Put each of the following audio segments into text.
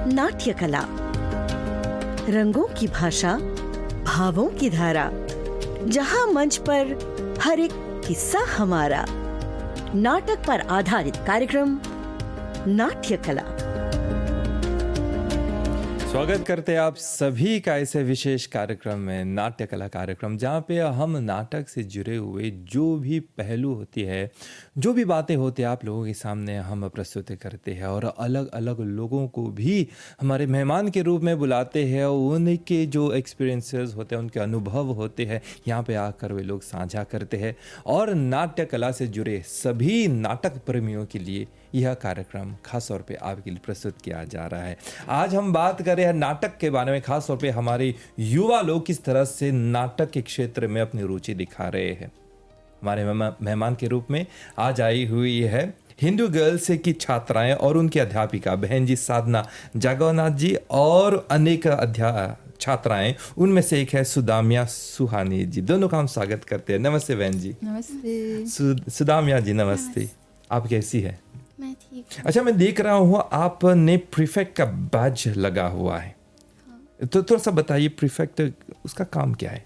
नाट्य कला, रंगों की भाषा, भावों की धारा, जहां मंच पर हर एक किस्सा हमारा। नाटक पर आधारित कार्यक्रम नाट्य कला। स्वागत करते हैं आप सभी का ऐसे विशेष कार्यक्रम में, नाट्य कला कार्यक्रम, जहाँ पे हम नाटक से जुड़े हुए जो भी पहलू होती है, जो भी बातें होती हैं, आप लोगों के सामने हम प्रस्तुत करते हैं और अलग अलग लोगों को भी हमारे मेहमान के रूप में बुलाते हैं। उनके जो एक्सपीरियंसेस होते हैं, उनके अनुभव होते हैं, यहाँ पे आकर वे लोग साझा करते हैं। और नाट्य कला से जुड़े सभी नाटक प्रेमियों के लिए यह कार्यक्रम खास तौर पे आपके लिए प्रस्तुत किया जा रहा है। आज हम बात कर रहे हैं नाटक के बारे में, खास तौर पे हमारे युवा लोग किस तरह से नाटक के क्षेत्र में अपनी रुचि दिखा रहे हैं। हमारे मेहमान के रूप में आज आई हुई है हिंदू गर्ल्स की छात्राएं और उनकी अध्यापिका बहन जी साधना जागवनाथ जी और अनेक छात्राएं, उनमें से एक है सुदाम्या सुहानी जी। दोनों का हम स्वागत करते हैं। नमस्ते बहन जी। नमस्ते। सुदाम्या जी नमस्ते। आप कैसी है? मैं ठीक। अच्छा, मैं देख रहा हूँ आपने प्रीफेक्ट का बैज लगा हुआ है। हाँ। तो थोड़ा सा बताइए, प्रीफेक्ट उसका काम क्या है?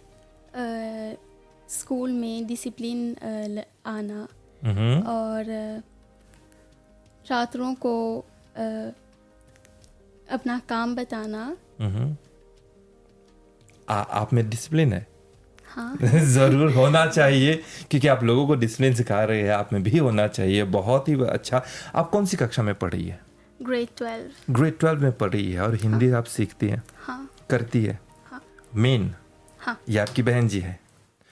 स्कूल में डिसिप्लिन आना और छात्रों को अपना काम बताना। आप में डिसिप्लिन है? हाँ। ज़रूर होना चाहिए, क्योंकि आप लोगों को डिसिप्लिन सिखा रहे हैं, आप में भी होना चाहिए। बहुत ही अच्छा। आप कौन सी कक्षा में पढ़ रही है? ग्रेड 12। ग्रेड 12 में पढ़ रही है और हिंदी आप सीखती हैं? हाँ। करती है? हाँ। मेन? हाँ। ये आपकी बहन जी है?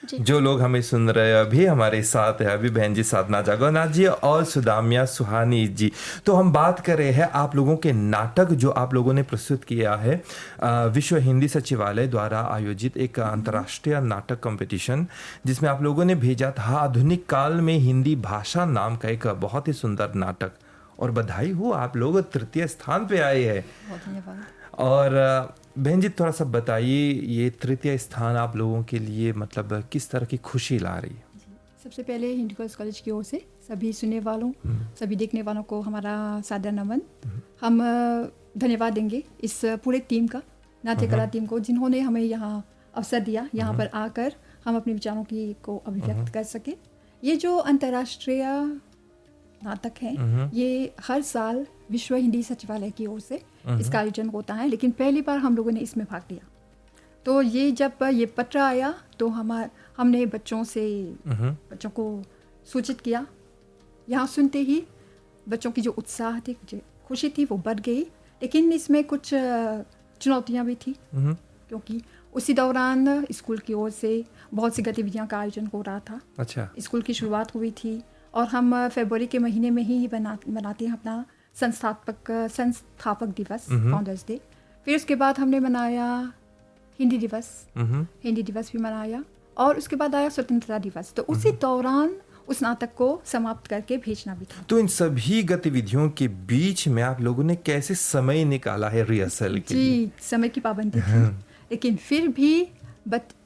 जी। जो लोग हमें सुन रहे हैं अभी हमारे साथ है अभी बहन जी साधना जागवनाथ जी और सुदाम्या सुहानी जी। तो हम बात कर रहे हैं आप लोगों के नाटक जो आप लोगों ने प्रस्तुत किया है विश्व हिंदी सचिवालय द्वारा आयोजित एक अंतर्राष्ट्रीय नाटक कंपटीशन, जिसमें आप लोगों ने भेजा था आधुनिक काल में हिंदी भाषा नाम का एक बहुत ही सुंदर नाटक। और बधाई हो, आप लोग तृतीय स्थान पे आए हैं। बहुत धन्यवाद। और बहन जी थोड़ा सा बताइए, ये तृतीय स्थान आप लोगों के लिए मतलब किस तरह की खुशी ला रही है? सबसे पहले हिंदू गर्ल्स कॉलेज की ओर से सभी सुनने वालों, सभी देखने वालों को हमारा सादर नमन। हम धन्यवाद देंगे इस पूरे टीम का, नाट्य कला टीम को, जिन्होंने हमें यहाँ अवसर दिया, यहाँ पर आकर हम अपने विचारों को अभिव्यक्त कर सके। ये जो अंतर्राष्ट्रीय नाटक है, ये हर साल विश्व हिंदी सचिवालय की ओर से इसका आयोजन होता है, लेकिन पहली बार हम लोगों ने इसमें भाग लिया। तो ये जब ये पत्र आया तो हमने बच्चों को सूचित किया। यहाँ सुनते ही बच्चों की जो उत्साह थी, खुशी थी, वो बढ़ गई। लेकिन इसमें कुछ चुनौतियाँ भी थी, क्योंकि उसी दौरान स्कूल की ओर से बहुत सी गतिविधियों का आयोजन हो रहा था। अच्छा। स्कूल की शुरुआत हुई थी और हम फरवरी के महीने में ही बनाते हैं अपना संस्थापक दिवस, फाउंडर्स डे। फिर उसके बाद हमने मनाया हिंदी दिवस भी मनाया, और उसके बाद आया स्वतंत्रता दिवस। तो उसी दौरान उस नाटक को समाप्त करके भेजना भी था। तो इन सभी गतिविधियों के बीच में आप लोगों ने कैसे समय निकाला है रिहर्सल के लिए? जी, समय की पाबंदी थी, लेकिन फिर भी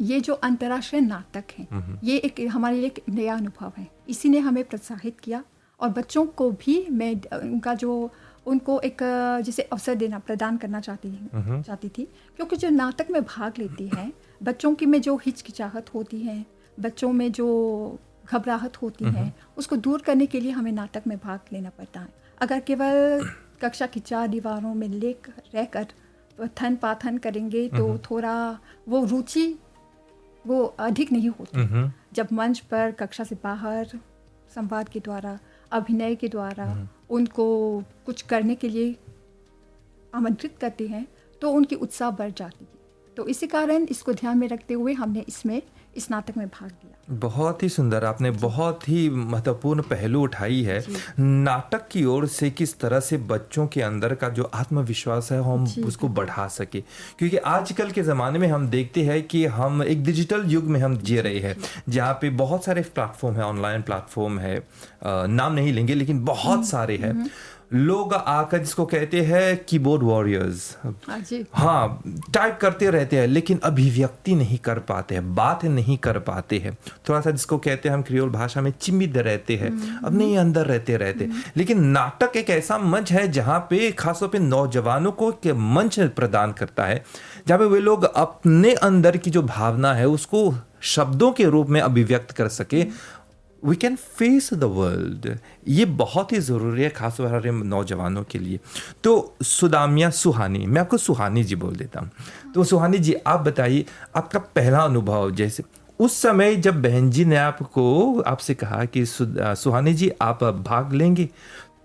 ये जो अंतर्राष्ट्रीय नाटक है, ये एक हमारे लिए एक नया अनुभव है। इसी ने हमें प्रोत्साहित किया और बच्चों को भी मैं उनको एक जैसे अवसर प्रदान करना चाहती थी, क्योंकि जो नाटक में भाग लेती हैं, बच्चों की में जो हिचकिचाहट होती है, बच्चों में जो घबराहट होती है, उसको दूर करने के लिए हमें नाटक में भाग लेना पड़ता है। अगर केवल कक्षा की 4 दीवारों में रहकर थन पाथन करेंगे तो थोड़ा वो रुचि वो अधिक नहीं होती। जब मंच पर कक्षा से बाहर संवाद के द्वारा, अभिनय के द्वारा उनको कुछ करने के लिए आमंत्रित करते हैं, तो उनकी उत्साह बढ़ जाती है। तो इसी कारण इसको ध्यान में रखते हुए हमने इस नाटक में भाग लिया। बहुत ही सुंदर, आपने बहुत ही महत्वपूर्ण पहलू उठाई है। नाटक की ओर से किस तरह से बच्चों के अंदर का जो आत्मविश्वास है हम उसको बढ़ा सके, क्योंकि आजकल के ज़माने में हम देखते हैं कि हम एक डिजिटल युग में हम जी रहे हैं, जहाँ पे बहुत सारे प्लेटफॉर्म है, ऑनलाइन प्लेटफॉर्म है, नाम नहीं लेंगे लेकिन बहुत सारे हैं। लोग आकर जिसको कहते हैं कीबोर्ड वॉरियर्स, हाँ जी, हाँ, टाइप करते रहते हैं लेकिन अभिव्यक्ति नहीं कर पाते हैं, बात नहीं कर पाते हैं, थोड़ा सा जिसको कहते हैं हम क्रियोल भाषा में चिम्मिद रहते हैं, अपने ही अंदर रहते। लेकिन नाटक एक ऐसा मंच है जहाँ पे खासतौर पे नौजवानों को एक मंच प्रदान करता है, जहाँ पे वे लोग अपने अंदर की जो भावना है उसको शब्दों के रूप में अभिव्यक्त कर सके। We can face the world, ये बहुत ही ज़रूरी है खासतौर पर नौजवानों के लिए। तो सुदाम्या सुहानी, मैं आपको सुहानी जी बोल देता हूँ, तो सुहानी जी आप बताइए आपका पहला अनुभव, जैसे उस समय जब बहन जी ने आपसे कहा कि सुहानी जी आप भाग लेंगे,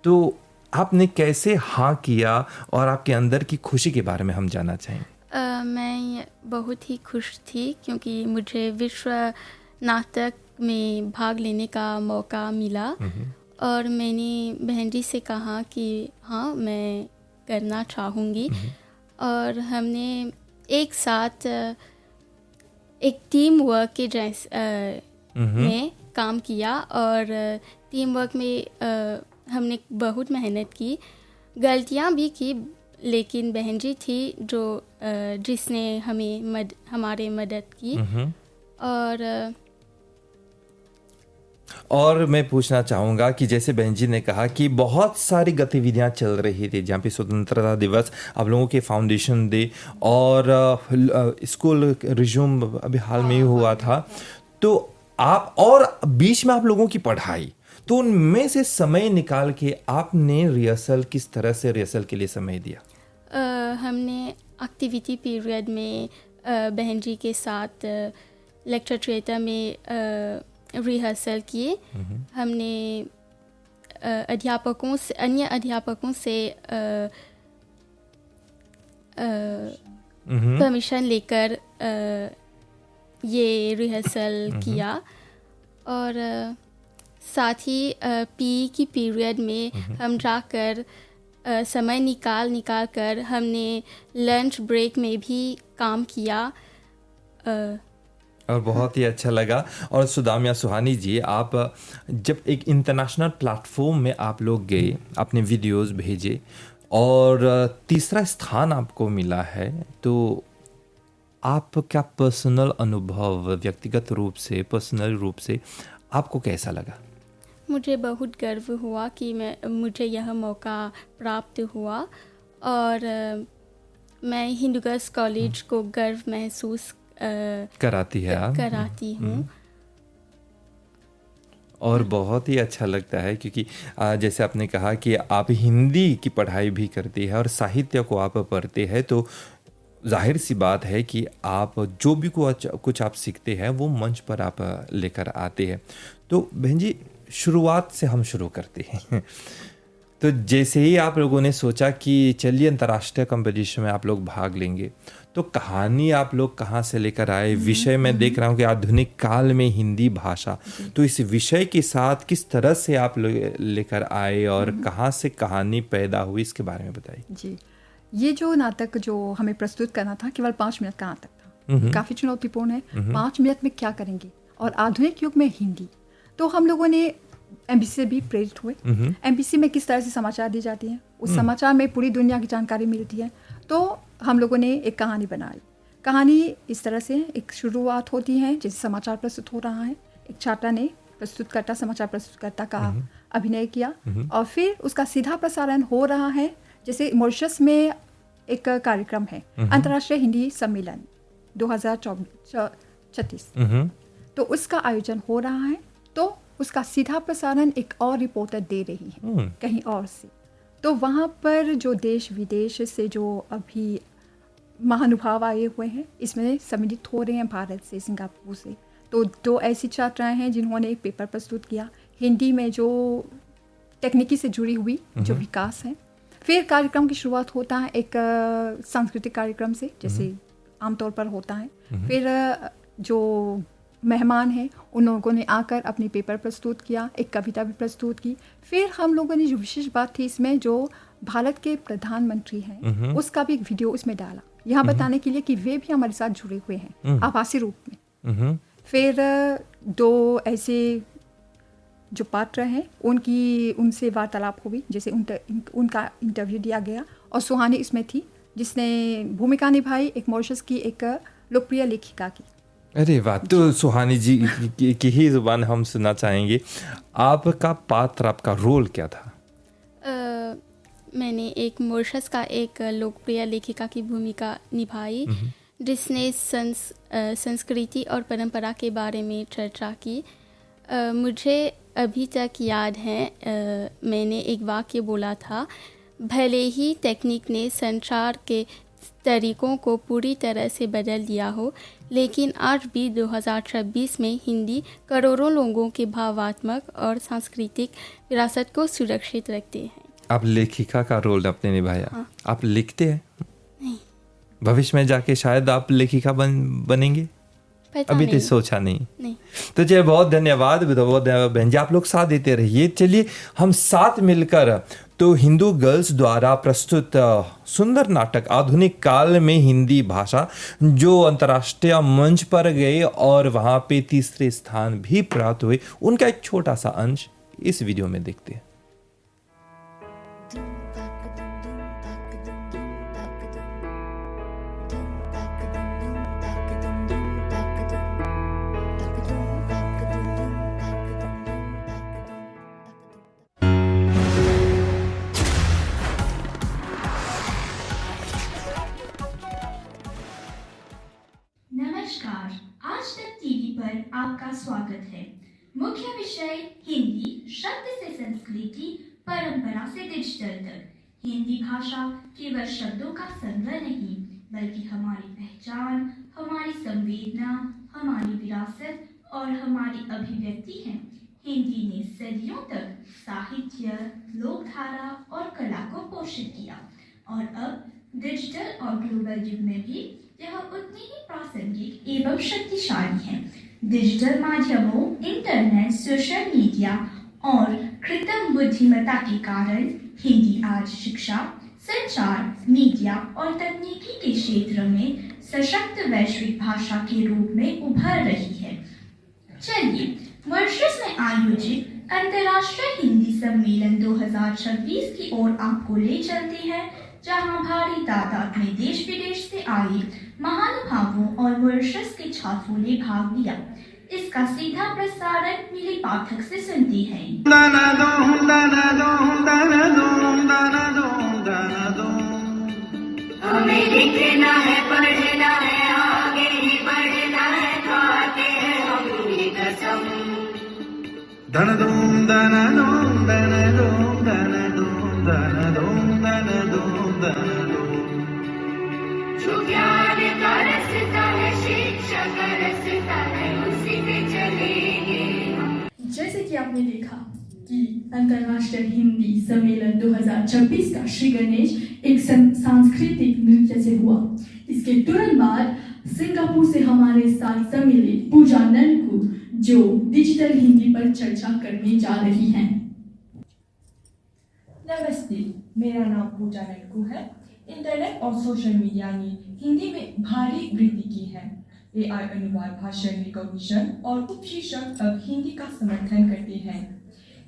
तो आपने कैसे हाँ किया और आपके अंदर की खुशी के बारे में हम जानना चाहेंगे। मैं बहुत ही खुश थी क्योंकि मुझे विश्व नाटक में भाग लेने का मौका मिला और मैंने बहन जी से कहा कि हाँ मैं करना चाहूँगी। और हमने एक साथ एक टीम वर्क के जैसे में काम किया और टीम वर्क में हमने बहुत मेहनत की, गलतियाँ भी की, लेकिन बहन जी थी जो जिसने हमारे मदद की। और मैं पूछना चाहूँगा कि जैसे बहन जी ने कहा कि बहुत सारी गतिविधियाँ चल रही थी, जहाँ पे स्वतंत्रता दिवस, आप लोगों के फाउंडेशन डे और स्कूल रिज्यूम अभी हाल में ही हुआ था, तो आप और बीच में आप लोगों की पढ़ाई, तो उनमें से समय निकाल के आपने रिहर्सल किस तरह से रिहर्सल के लिए समय दिया? हमने एक्टिविटी पीरियड में बहन जी के साथ लेक्चर थिएटर में रिहर्सल किए। हमने अन्य अध्यापकों से परमिशन लेकर ये रिहर्सल किया और साथ ही पीई की पीरियड में हम जाकर समय निकाल कर हमने लंच ब्रेक में भी काम किया और बहुत ही अच्छा लगा। और सुदाम्या सुहानी जी, आप जब एक इंटरनेशनल प्लेटफॉर्म में आप लोग गए, आपने वीडियोस भेजे और तीसरा स्थान आपको मिला है, तो आपका पर्सनल अनुभव व्यक्तिगत रूप से, पर्सनल रूप से आपको कैसा लगा? मुझे बहुत गर्व हुआ कि मुझे यह मौका प्राप्त हुआ और मैं हिंदू गर्ल्स कॉलेज को गर्व महसूस कराती है आप? कराती हूँ। और बहुत ही अच्छा लगता है क्योंकि जैसे आपने कहा कि आप हिंदी की पढ़ाई भी करती है और साहित्य को आप पढ़ते हैं, तो जाहिर सी बात है कि आप जो भी कुछ आप सीखते हैं वो मंच पर आप लेकर आते हैं। तो बहन जी, शुरुआत से हम शुरू करते हैं। तो जैसे ही आप लोगों ने सोचा कि चलिए अंतर्राष्ट्रीय कंपटीशन में आप लोग भाग लेंगे, तो कहानी आप लोग कहाँ से लेकर आए? विषय मैं देख रहा हूँ कि आधुनिक काल में हिंदी भाषा, तो इस विषय के साथ किस तरह से आप लोग लेकर आए और कहाँ से कहानी पैदा हुई, इसके बारे में बताइए। जी, ये जो नाटक जो हमें प्रस्तुत करना था केवल 5 मिनट का नाटक था, काफ़ी चुनौतीपूर्ण है। 5 मिनट में क्या करेंगे, और आधुनिक युग में हिंदी। तो हम लोगों ने एमबीसी से भी प्रेरित हुए। एमबीसी में किस तरह से समाचार दी जाती हैं, उस समाचार में पूरी दुनिया की जानकारी मिलती है। तो हम लोगों ने एक कहानी बनाई। कहानी इस तरह से एक शुरुआत होती है जैसे समाचार प्रस्तुत हो रहा है, एक छात्रा ने समाचार प्रस्तुतकर्ता का अभिनय किया और फिर उसका सीधा प्रसारण हो रहा है। जैसे मॉरिशस में एक कार्यक्रम है अंतर्राष्ट्रीय हिंदी सम्मेलन 2036, तो उसका आयोजन हो रहा है, तो उसका सीधा प्रसारण एक और रिपोर्टर दे रही है कहीं और से। तो वहाँ पर जो देश विदेश से जो अभी महानुभाव आए हुए हैं, इसमें सम्मिलित हो रहे हैं भारत से, सिंगापुर से। तो 2 ऐसी छात्राएं हैं जिन्होंने एक पेपर प्रस्तुत किया हिंदी में, जो तकनीकी से जुड़ी हुई जो विकास है। फिर कार्यक्रम की शुरुआत होता है एक सांस्कृतिक कार्यक्रम से, जैसे आमतौर पर होता है। फिर जो मेहमान हैं उन लोगों ने आकर अपने पेपर प्रस्तुत किया, एक कविता भी प्रस्तुत की। फिर हम लोगों ने जो विशेष बात थी इसमें, जो भारत के प्रधानमंत्री हैं उसका भी एक वीडियो इसमें डाला, यहाँ बताने के लिए कि वे भी हमारे साथ जुड़े हुए हैं आभासी रूप में। फिर 2 ऐसे जो पात्र हैं उनसे वार्तालाप हुई, जैसे उनका इंटरव्यू दिया गया। और सुहानी इसमें थी जिसने भूमिका निभाई एक मॉरिशस की एक लोकप्रिय लेखिका की। अरे वाह, तो सुहानी जी की ही जुबान हम सुनना चाहेंगे। आपका पात्र, आपका रोल क्या था? मैंने एक मॉरिशस का एक लोकप्रिय लेखिका की भूमिका निभाई जिसने संस्कृति और परंपरा के बारे में चर्चा की। मुझे अभी तक याद है, मैंने एक वाक्य बोला था, भले ही तकनीक ने संचार के तरीकों को पूरी तरह से बदल दिया हो, लेकिन आज भी 2026 में हिंदी करोड़ों लोगों के भावात्मक और सांस्कृतिक विरासत को सुरक्षित रखते हैं। आप लेखिका का रोल आपने निभाया। हाँ। आप लिखते हैं? नहीं। भविष्य में जाके शायद आप लेखिका बनेंगे? पता अभी नहीं। तो सोचा नहीं। नहीं। तो चलिए, बहुत धन्यवाद बहन जी, आप लोग साथ देते रहिए। चलिए हम साथ मिलकर तो हिंदू गर्ल्स द्वारा प्रस्तुत सुंदर नाटक आधुनिक काल में हिंदी भाषा, जो अंतर्राष्ट्रीय मंच पर गए और वहाँ पे तीसरे स्थान भी प्राप्त हुए, उनका एक छोटा सा अंश इस वीडियो में देखते हैं। नमस्कार, आज तक टीवी पर आपका स्वागत है। मुख्य विषय हिंदी, शब्द से संस्कृति, परंपरा से डिजिटल तक। हिंदी भाषा केवल शब्दों का संग्रह नहीं, बल्कि हमारी पहचान, हमारी संवेदना, हमारी विरासत और हमारी अभिव्यक्ति है। हिंदी ने सदियों तक साहित्य, लोकधारा और कला को पोषित किया और अब डिजिटल और ग्लोबल युग में भी यह उतनी ही प्रासंगिक एवं शक्तिशाली है। डिजिटल माध्यमों, इंटरनेट, सोशल मीडिया और कृत्रिम बुद्धिमत्ता के कारण हिंदी आज शिक्षा, संचार, मीडिया और तकनीकी के क्षेत्र में सशक्त वैश्विक भाषा के रूप में उभर रही है। चलिए मॉरिशस में आयोजित अंतर्राष्ट्रीय हिंदी सम्मेलन 2026 की ओर आपको ले चलते हैं, जहां भारी तादाद में देश विदेश से आए महानुभावों और मॉरिशस के छात्रों ने भाग लिया। इसका सीधा प्रसारण मिली पाठक से सुनते हैं। हमें लिखना है, पढ़ना है, आगे ही बढ़ना है, खाते हैं अपनी कसम। धन धूम धन धूम धन धूम धन धूम धन धूम धन धूम धन धूम। जो ज्ञान का रास्ता है, शिक्षा का रास्ता है, उसी पे चलेंगे हम। जैसे कि आपने देखा कि अंतर्राष्ट्रीय हिंदी सम्मेलन 2026 का श्री गणेश एक सांस्कृतिक नृत्य से हुआ। इसके तुरंत बाद सिंगापुर से हमारे साथ सम्मिलित पूजा ननकू, जो डिजिटल हिंदी पर चर्चा करने जा रही हैं। नमस्ते, मेरा नाम पूजा ननकू है। इंटरनेट और सोशल मीडिया ने हिंदी में भारी वृद्धि की है। AI अनुवाद, भाषण रिकॉग्निशन और उपशीर्षक अब हिंदी का समर्थन करते हैं।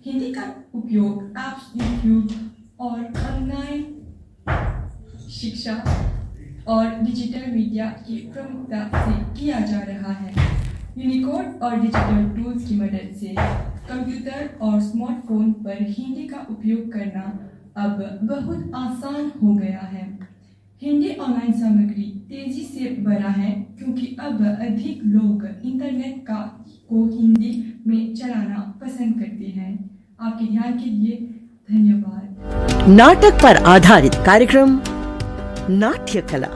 हिंदी का उपयोग ऐप्स, यूट्यूब और ऑनलाइन शिक्षा और डिजिटल मीडिया की प्रमुखता से किया जा रहा है। यूनिकोड और डिजिटल टूल्स की मदद से कंप्यूटर और स्मार्टफोन पर हिंदी का उपयोग करना अब बहुत आसान हो गया है। हिंदी ऑनलाइन सामग्री तेजी से बढ़ा है क्योंकि अब अधिक लोग इंटरनेट को हिंदी में चलाना पसंद करते हैं। आपके ध्यान के लिए धन्यवाद। नाटक पर आधारित कार्यक्रम नाट्य कला।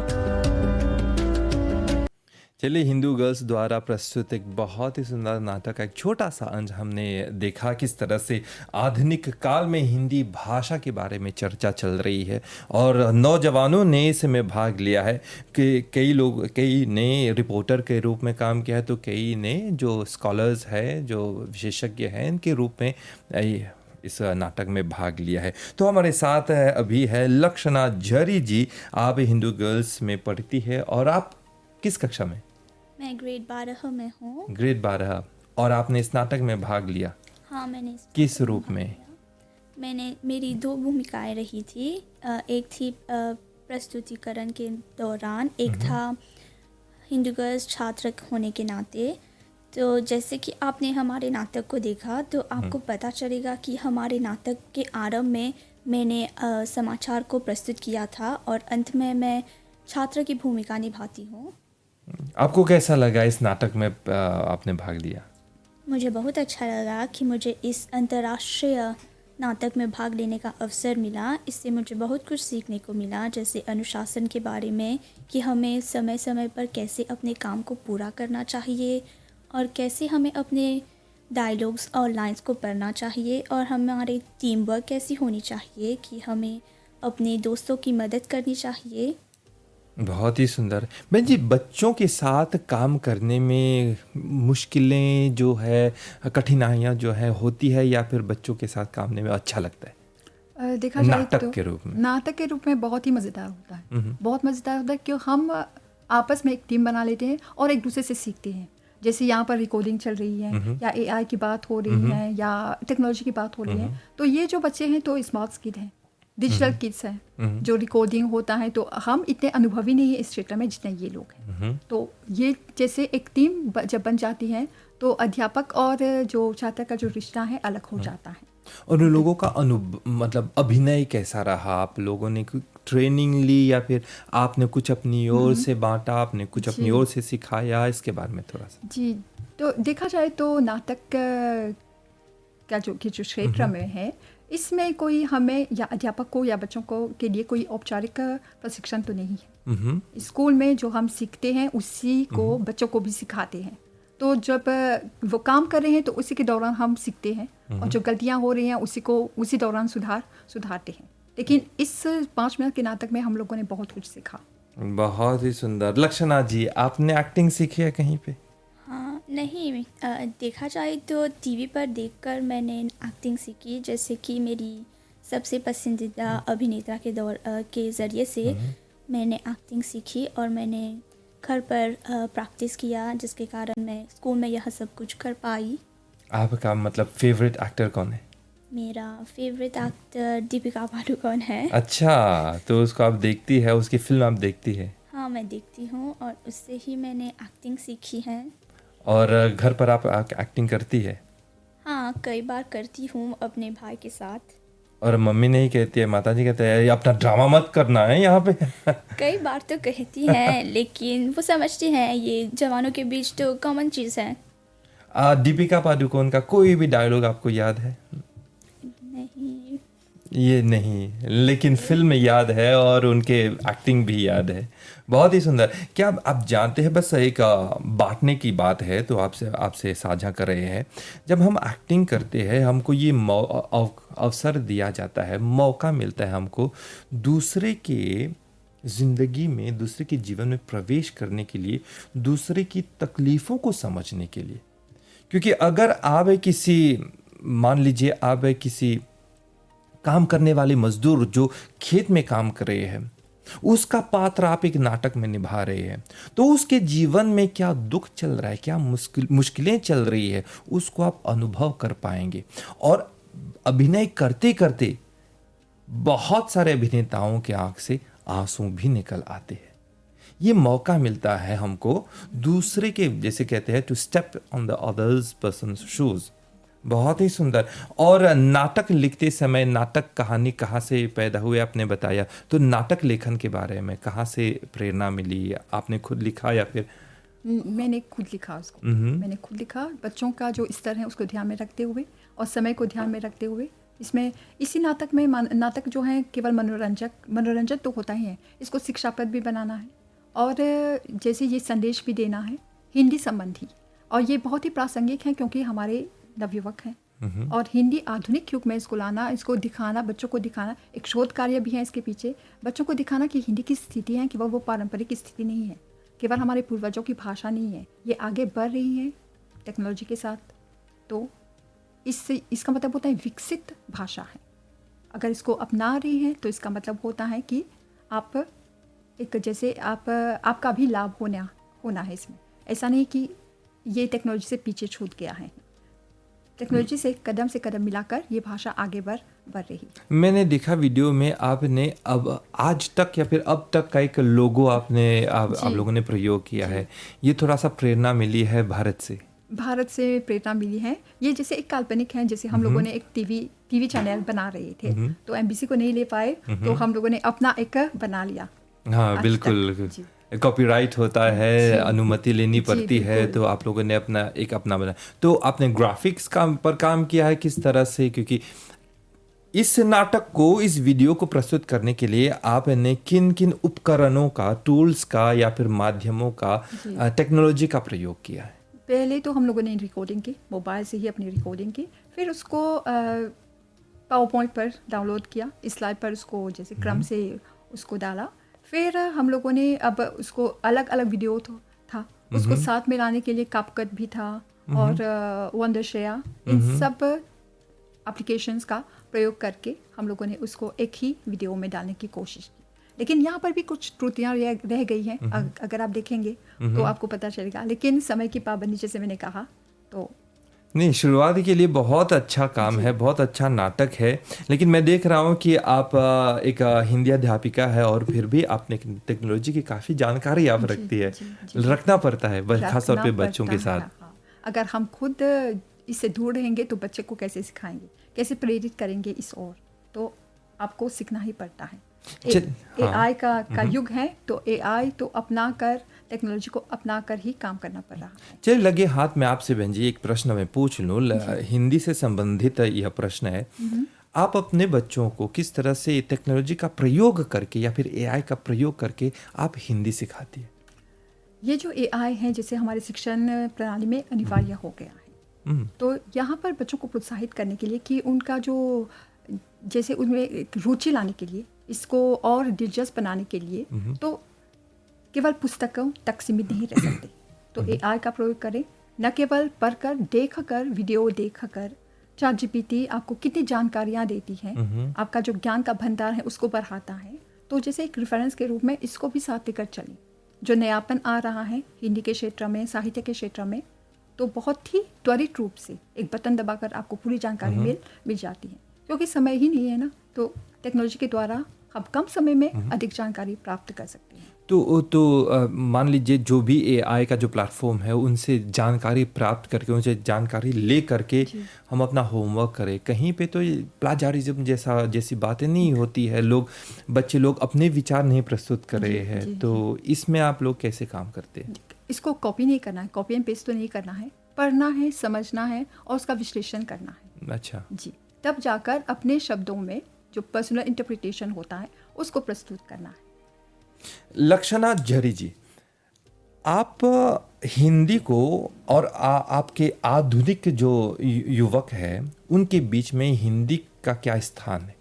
चलिए, हिंदू गर्ल्स द्वारा प्रस्तुत एक बहुत ही सुंदर नाटक का एक छोटा सा अंश हमने देखा, किस तरह से आधुनिक काल में हिंदी भाषा के बारे में चर्चा चल रही है और नौजवानों ने इसमें भाग लिया है। कि कई ने रिपोर्टर के रूप में काम किया है, तो कई ने जो स्कॉलर्स है, जो विशेषज्ञ हैं, इनके रूप में इस नाटक में भाग लिया है। तो हमारे साथ अभी है लक्षणा झरी जी। आप हिंदू गर्ल्स में पढ़ती है और आप किस कक्षा में? मैं ग्रेड 12 में हूँ। ग्रेड 12। और आपने इस नाटक में भाग लिया। हाँ, मैंने इस किस नाटक रूप भाग में? लिया। मेरी 2 भूमिकाएँ रही थी। एक थी प्रस्तुतिकरण के दौरान, एक था हिंदू गर्ल्स छात्र होने के नाते। तो जैसे कि आपने हमारे नाटक को देखा तो आपको पता चलेगा कि हमारे नाटक के आरंभ में मैंने समाचार को प्रस्तुत किया था और अंत में मैं छात्र की भूमिका निभाती हूँ। आपको कैसा लगा इस नाटक में आपने भाग लिया? मुझे बहुत अच्छा लगा कि मुझे इस अंतर्राष्ट्रीय नाटक में भाग लेने का अवसर मिला। इससे मुझे बहुत कुछ सीखने को मिला, जैसे अनुशासन के बारे में कि हमें समय समय पर कैसे अपने काम को पूरा करना चाहिए और कैसे हमें अपने डायलॉग्स और लाइंस को पढ़ना चाहिए और हमारे टीम वर्क कैसी होनी चाहिए कि हमें अपने दोस्तों की मदद करनी चाहिए। बहुत ही सुंदर। बहन जी, बच्चों के साथ काम करने में मुश्किलें जो है, कठिनाइयाँ जो है होती है, या फिर बच्चों के साथ काम करने में अच्छा लगता है देखा जाए नाटक तो के रूप में? नाटक के रूप में बहुत ही मज़ेदार होता है, बहुत मज़ेदार होता है क्यों हम आपस में एक टीम बना लेते हैं और एक दूसरे से सीखते हैं। जैसे यहाँ पर रिकॉर्डिंग चल रही है या एआई की बात हो रही है या टेक्नोलॉजी की बात हो रही है, तो ये जो बच्चे हैं तो स्मार्ट किड हैं, डिजिटल किड्स हैं, जो रिकॉर्डिंग होता है तो हम इतने अनुभवी नहीं है इस क्षेत्र में जितने ये लोग हैं। तो ये जैसे एक टीम जब बन जाती है तो अध्यापक और जो छात्र का जो रिश्ता है अलग हो जाता है। और उन लोगों का मतलब अभिनय कैसा रहा? आप लोगों ने कोई ट्रेनिंग ली या फिर आपने कुछ अपनी ओर से बांटा, आपने कुछ अपनी ओर से सिखाया? इसके बारे में थोड़ा सा। जी, तो देखा जाए तो नाटक का जो क्षेत्र में है, इसमें कोई हमें या अध्यापक को या बच्चों को के लिए कोई औपचारिक प्रशिक्षण तो नहीं है। स्कूल में जो हम सीखते हैं उसी को बच्चों को भी सिखाते हैं। तो जब वो काम कर रहे हैं तो उसी के दौरान हम सीखते हैं और जो गलतियां हो रही हैं उसी दौरान सुधारते हैं। लेकिन इस 5 मिनट के नाटक में हम लोगों ने बहुत कुछ सीखा। बहुत ही सुंदर। लक्षणा जी, आपने एक्टिंग सीखी है कहीं पे? हाँ, नहीं, देखा जाए तो टीवी पर देखकर मैंने एक्टिंग सीखी। जैसे कि मेरी सबसे पसंदीदा अभिनेता के ज़रिए से मैंने एक्टिंग सीखी और मैंने घर पर प्रैक्टिस किया, जिसके कारण मैं स्कूल में यह सब कुछ कर पाई। आपका मतलब फेवरेट एक्टर कौन है? मेरा फेवरेट एक्टर दीपिका पादुकोण है। अच्छा, तो उसको आप देखती है, उसकी फिल्म आप देखती है? हाँ, मैं देखती हूँ और उससे ही मैंने एक्टिंग सीखी है। और घर पर आप एक्टिंग करती है? हाँ, कई बार करती हूँ अपने भाई के साथ। और मम्मी नहीं कहती है, माताजी कहते हैं ये अपना ड्रामा मत करना है यहाँ पे? कई बार तो कहती हैं, लेकिन वो समझती हैं ये जवानों के बीच तो कॉमन चीज़ है। दीपिका पादुकोण का कोई भी डायलॉग आपको याद है? नहीं। ये नहीं, लेकिन फिल्म याद है और उनके एक्टिंग भी याद है। बहुत ही सुंदर। क्या आप जानते हैं, बस एक बांटने की बात है तो आपसे साझा कर रहे हैं। जब हम एक्टिंग करते हैं हमको ये अवसर दिया जाता है, मौका मिलता है हमको दूसरे के ज़िंदगी में, दूसरे के जीवन में प्रवेश करने के लिए, दूसरे की तकलीफ़ों को समझने के लिए। क्योंकि अगर आप मान लीजिए आप किसी काम करने वाले मजदूर जो खेत में काम कर रहे हैं, उसका पात्र आप एक नाटक में निभा रहे हैं, तो उसके जीवन में क्या दुख चल रहा है, क्या मुश्किलें चल रही है, उसको आप अनुभव कर पाएंगे। और अभिनय करते करते बहुत सारे अभिनेताओं के आंख से आंसू भी निकल आते हैं। ये मौका मिलता है हमको दूसरे के, जैसे कहते हैं, to step on the others persons shoes. बहुत ही सुंदर। और नाटक लिखते समय नाटक कहानी कहाँ से पैदा हुए आपने बताया, तो नाटक लेखन के बारे में कहाँ से प्रेरणा मिली? आपने खुद लिखा या फिर? मैंने खुद लिखा उसको। मैंने खुद लिखा, बच्चों का जो स्तर है उसको ध्यान में रखते हुए और समय को ध्यान में रखते हुए। इसी नाटक में नाटक जो है केवल मनोरंजन तो होता ही है, इसको शिक्षाप्रद भी बनाना है और जैसे ये संदेश भी देना है हिंदी संबंधी। और ये बहुत ही प्रासंगिक है क्योंकि हमारे नवयुवक हैं और हिंदी आधुनिक युग में इसको लाना, इसको दिखाना, बच्चों को दिखाना, एक शोध कार्य भी है इसके पीछे। बच्चों को दिखाना कि हिंदी की स्थिति है, केवल वो पारंपरिक स्थिति नहीं है, केवल हमारे पूर्वजों की भाषा नहीं है, ये आगे बढ़ रही है टेक्नोलॉजी के साथ। तो इसका मतलब होता है विकसित भाषा है। अगर इसको अपना रही है तो इसका मतलब होता है कि आप एक जैसे आपका भी लाभ होना है इसमें। ऐसा नहीं कि ये टेक्नोलॉजी से पीछे छूट गया है। टेक्नोलॉजी से कदम मिलाकर ये भाषा आगे बढ़ रही है। मैंने देखा वीडियो में आपने अब आज तक या फिर अब तक का एक लोगो आप लोगों ने प्रयोग किया है। ये थोड़ा सा प्रेरणा मिली है भारत से प्रेरणा मिली है। ये जैसे एक काल्पनिक है, जैसे हम लोगों ने एक टीवी चैनल बना रहे थे तो एमबीसी को नहीं ले पाए तो हम लोगों ने अपना एक बना लिया। हाँ बिल्कुल, कॉपीराइट होता है, अनुमति लेनी पड़ती है, तो आप लोगों ने अपना बना। तो आपने ग्राफिक्स पर काम किया है किस तरह से, क्योंकि इस नाटक को, इस वीडियो को प्रस्तुत करने के लिए आपने किन किन उपकरणों का, टूल्स का या फिर माध्यमों का, टेक्नोलॉजी का प्रयोग किया है? पहले तो हम लोगों ने रिकॉर्डिंग की, मोबाइल से ही अपनी रिकॉर्डिंग की, फिर उसको पावर पॉइंट पर डाउनलोड किया, स्लाइड पर उसको जैसे क्रम से उसको डाला। फिर हम लोगों ने अब उसको अलग अलग वीडियो था उसको साथ में लाने के लिए कैपकट भी था और वंडरशेयर, इन सब एप्लीकेशंस का प्रयोग करके हम लोगों ने उसको एक ही वीडियो में डालने की कोशिश की। लेकिन यहाँ पर भी कुछ त्रुटियाँ रह गई हैं, अगर आप देखेंगे तो आपको पता चलेगा। लेकिन समय की पाबंदी, जैसे मैंने कहा, तो नहीं, शुरुआत के लिए बहुत अच्छा काम है, बहुत अच्छा नाटक है। लेकिन मैं देख रहा हूँ कि आप एक हिंदी अध्यापिका है और फिर भी आपने टेक्नोलॉजी की काफ़ी जानकारी आप रखती है। रखना पड़ता है खासतौर पे बच्चों के साथ। अगर हम खुद इससे दूर रहेंगे तो बच्चे को कैसे सिखाएंगे, कैसे प्रेरित करेंगे इस ओर, तो आपको सीखना ही पड़ता है। एआई का युग है, तो एआई तो अपना कर, टेक्नोलॉजी को अपना कर ही काम करना पड़ रहा है। चलिए, लगे हाथ में आपसे बहन जी एक प्रश्न मैं पूछ लूँ, हिंदी से संबंधित यह प्रश्न है। आप अपने बच्चों को किस तरह से टेक्नोलॉजी का प्रयोग करके या फिर एआई का प्रयोग करके आप हिंदी सिखाती है? ये जो एआई है, जैसे हमारे शिक्षण प्रणाली में अनिवार्य हो गया है, तो यहाँ पर बच्चों को प्रोत्साहित करने के लिए कि उनका जो, जैसे उनमें रुचि लाने के लिए, इसको और दिलचस्प बनाने के लिए, तो केवल पुस्तकों तक सीमित नहीं रह सकते। तो एआई का प्रयोग करें, न केवल पढ़कर, देखकर, वीडियो देखकर। ChatGPT आपको कितनी जानकारियाँ देती हैं, आपका जो ज्ञान का भंडार है उसको बढ़ाता है। तो जैसे एक रेफरेंस के रूप में इसको भी साथ लेकर चलें। जो नयापन आ रहा है हिंदी के क्षेत्र में, साहित्य के क्षेत्र में, तो बहुत ही त्वरित रूप से एक बटन दबाकर आपको पूरी जानकारी मिल जाती है, क्योंकि समय ही नहीं है ना। तो टेक्नोलॉजी के द्वारा हम कम समय में अधिक जानकारी प्राप्त कर सकते हैं। तो मान लीजिए जो भी एआई का जो प्लेटफॉर्म है, उनसे जानकारी प्राप्त करके, उनसे जानकारी ले करके हम अपना होमवर्क करें। कहीं पे तो प्लाजारिज्म जैसी बातें नहीं होती है, बच्चे लोग अपने विचार नहीं प्रस्तुत कर रहे हैं। तो इसमें आप लोग कैसे काम करते हैं? इसको कॉपी नहीं करना है, कॉपी एंड पेस्ट तो नहीं करना है, पढ़ना है, समझना है और उसका विश्लेषण करना है। अच्छा जी, तब जाकर अपने शब्दों में जो पर्सनल इंटरप्रिटेशन होता है उसको प्रस्तुत करना है। लक्षणा झरी जी, आप हिंदी को और आपके आधुनिक जो युवक है उनके बीच में हिंदी का क्या स्थान है?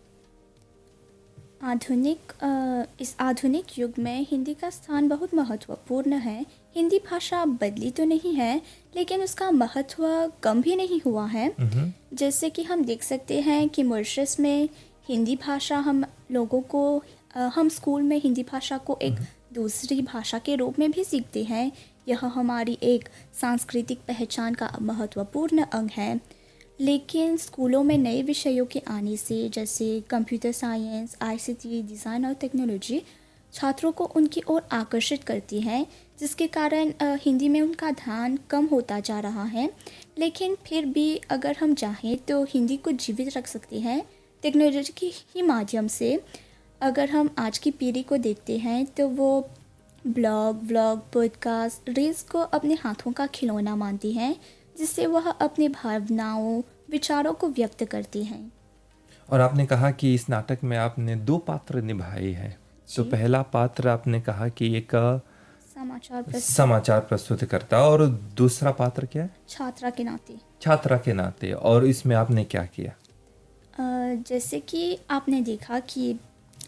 इस आधुनिक युग में हिंदी का स्थान बहुत महत्वपूर्ण है। हिंदी भाषा बदली तो नहीं है, लेकिन उसका महत्व कम भी नहीं हुआ है। जैसे कि हम देख सकते हैं कि मॉरिशस में हिंदी भाषा हम स्कूल में हिंदी भाषा को एक दूसरी भाषा के रूप में भी सीखते हैं। यह हमारी एक सांस्कृतिक पहचान का महत्वपूर्ण अंग है। लेकिन स्कूलों में नए विषयों के आने से, जैसे कंप्यूटर साइंस, आईसीटी, डिज़ाइन और टेक्नोलॉजी, छात्रों को उनकी ओर आकर्षित करती है, जिसके कारण हिंदी में उनका ध्यान कम होता जा रहा है। लेकिन फिर भी अगर हम चाहें तो हिंदी को जीवित रख सकते हैं टेक्नोलॉजी के ही माध्यम से। अगर हम आज की पीढ़ी को देखते हैं तो वो ब्लॉग, पॉडकास्ट, रील्स को अपने हाथों का खिलौना मानती हैं, जिससे वह अपनी भावनाओं, विचारों को व्यक्त करती हैं। और आपने कहा कि इस नाटक में आपने 2 पात्र निभाए हैं। तो पहला पात्र आपने कहा कि एक समाचार प्रस्तुत करता, और दूसरा पात्र क्या है? छात्रा के नाते। और इसमें आपने क्या किया? जैसे कि आपने देखा कि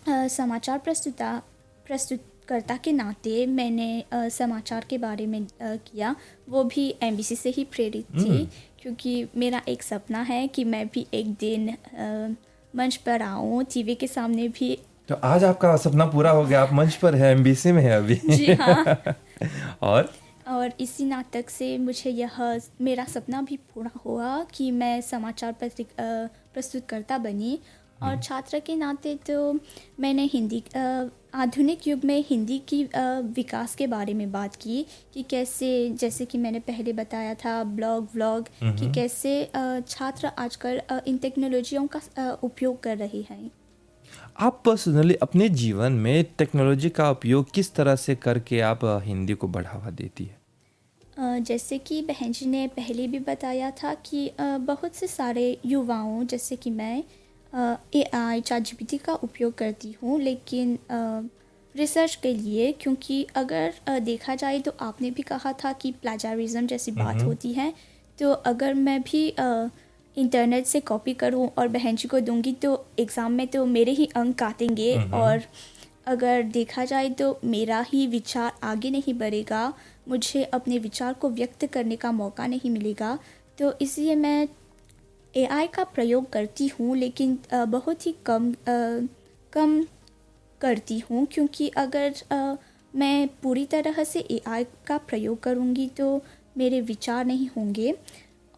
समाचार प्रस्तुतकर्ता के नाते मैंने समाचार के बारे में किया। वो भी एमबीसी से ही प्रेरित थी, क्योंकि मेरा एक सपना है कि मैं भी एक दिन मंच पर आऊँ, टीवी के सामने भी। तो आज आपका सपना पूरा हो गया, आप मंच पर है, एमबीसी में है अभी। जी हाँ। और और इसी नाटक से मुझे यह मेरा सपना भी पूरा हुआ कि मैं समाचार प्रस्तुतकर्ता बनी। और छात्र के नाते तो मैंने हिंदी आधुनिक युग में हिंदी की विकास के बारे में बात की कि कैसे, जैसे कि मैंने पहले बताया था ब्लॉग व्लॉग, कि कैसे छात्र आजकल इन टेक्नोलॉजियों का उपयोग कर रहे हैं। आप पर्सनली अपने जीवन में टेक्नोलॉजी का उपयोग किस तरह से करके आप हिंदी को बढ़ावा देती है? जैसे कि बहन जी ने पहले भी बताया था कि बहुत से सारे युवाओं जैसे कि मैं AI ChatGPT का उपयोग करती हूँ, लेकिन रिसर्च के लिए, क्योंकि अगर देखा जाए तो आपने भी कहा था कि प्लेजरिज्म जैसी बात होती है, तो अगर मैं भी इंटरनेट से कॉपी करूँ और बहन जी को दूंगी तो एग्ज़ाम में तो मेरे ही अंक काटेंगे, और अगर देखा जाए तो मेरा ही विचार आगे नहीं बढ़ेगा, मुझे अपने विचार को व्यक्त करने का मौका नहीं मिलेगा। तो इसलिए मैं AI का प्रयोग करती हूँ, लेकिन बहुत ही कम करती हूँ, क्योंकि अगर मैं पूरी तरह से AI का प्रयोग करूँगी तो मेरे विचार नहीं होंगे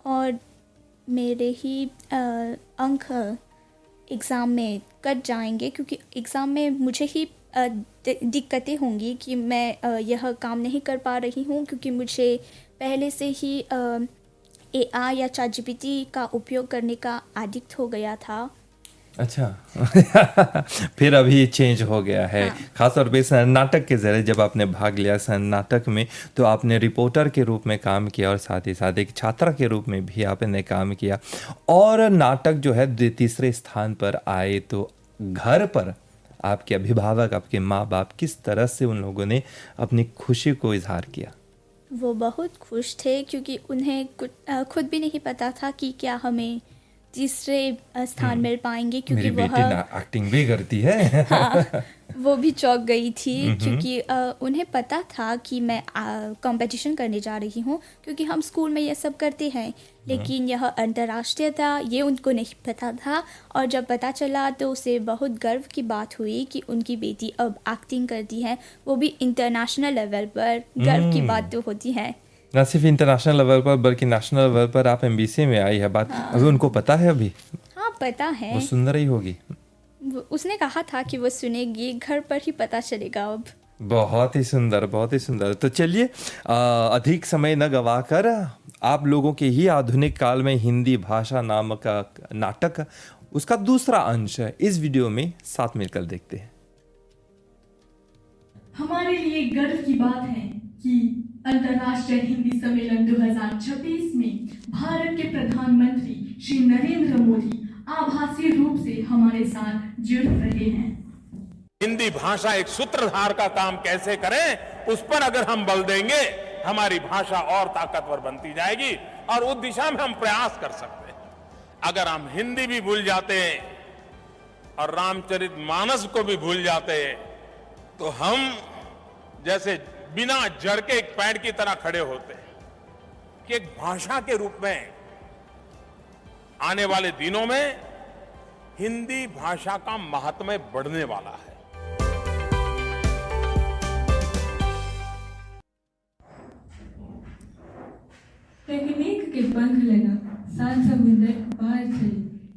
और मेरे ही अंक एग्ज़ाम में कट जाएंगे, क्योंकि एग्ज़ाम में मुझे ही दिक्कतें होंगी कि मैं यह काम नहीं कर पा रही हूँ, क्योंकि मुझे पहले से ही AI या ChatGPT का उपयोग करने का एडिक्ट हो गया था। अच्छा फिर अभी चेंज हो गया है। हाँ। खासतौर पे इस नाटक के ज़रिए जब आपने भाग लिया इस नाटक में, तो आपने रिपोर्टर के रूप में काम किया और साथ ही साथ एक छात्रा के रूप में भी आपने काम किया, और नाटक जो है तीसरे स्थान पर आए। तो घर पर आपके अभिभावक, आपके माँ बाप, किस तरह से उन लोगों ने अपनी खुशी को इजहार किया? वो बहुत खुश थे, क्योंकि उन्हें खुद भी नहीं पता था कि क्या हमें तीसरे स्थान मिल पाएंगे, क्योंकि मेरी बेटी एक्टिंग भी करती है। हाँ, वो भी चौंक गई थी, क्योंकि उन्हें पता था कि मैं कंपटीशन करने जा रही हूँ, क्योंकि हम स्कूल में ये सब करते हैं, लेकिन यह अंतर्राष्ट्रीय था, ये उनको नहीं पता था। और जब पता चला तो उसे बहुत गर्व की बात हुई कि उनकी बेटी अब एक्टिंग करती है, वो भी इंटरनेशनल लेवल पर। गर्व की बात तो होती है। ना सिर्फ इंटरनेशनल लेवल पर बल्कि नेशनल लेवल पर आप MBC में आई है बात। हाँ। अभी उनको पता है? अभी हाँ, पता है। वो सुन रही होगी। उसने कहा था कि वो सुनेगी, घर पर ही पता चलेगा अब। बहुत ही सुंदर, बहुत ही सुंदर। तो चलिए अधिक समय न गवाकर आप लोगों के ही आधुनिक काल में हिंदी भाषा नामक नाटक, उसका दूसरा अंश है, इस वीडियो में साथ मिलकर देखते हैं। हमारे लिए गर्व की बात है कि अंतर्राष्ट्रीय हिंदी सम्मेलन 2026 में भारत के प्रधानमंत्री श्री नरेंद्र मोदी आभासी रूप से हमारे साथ जुड़ रहे हैं। हिंदी भाषा एक सूत्रधार का काम कैसे करें, उस पर अगर हम बल देंगे, हमारी भाषा और ताकतवर बनती जाएगी और उस दिशा में हम प्रयास कर सकते हैं। अगर हम हिंदी भी भूल जाते और रामचरितमानस को भी भूल जाते, तो हम जैसे बिना जड़ के एक पेड़ की तरह खड़े होते कि एक भाषा के रूप में आने वाले दिनों में हिंदी भाषा का महात्म्य बढ़ने वाला है। टेक्निक के पंख लगा, सात समुंदर पार चली।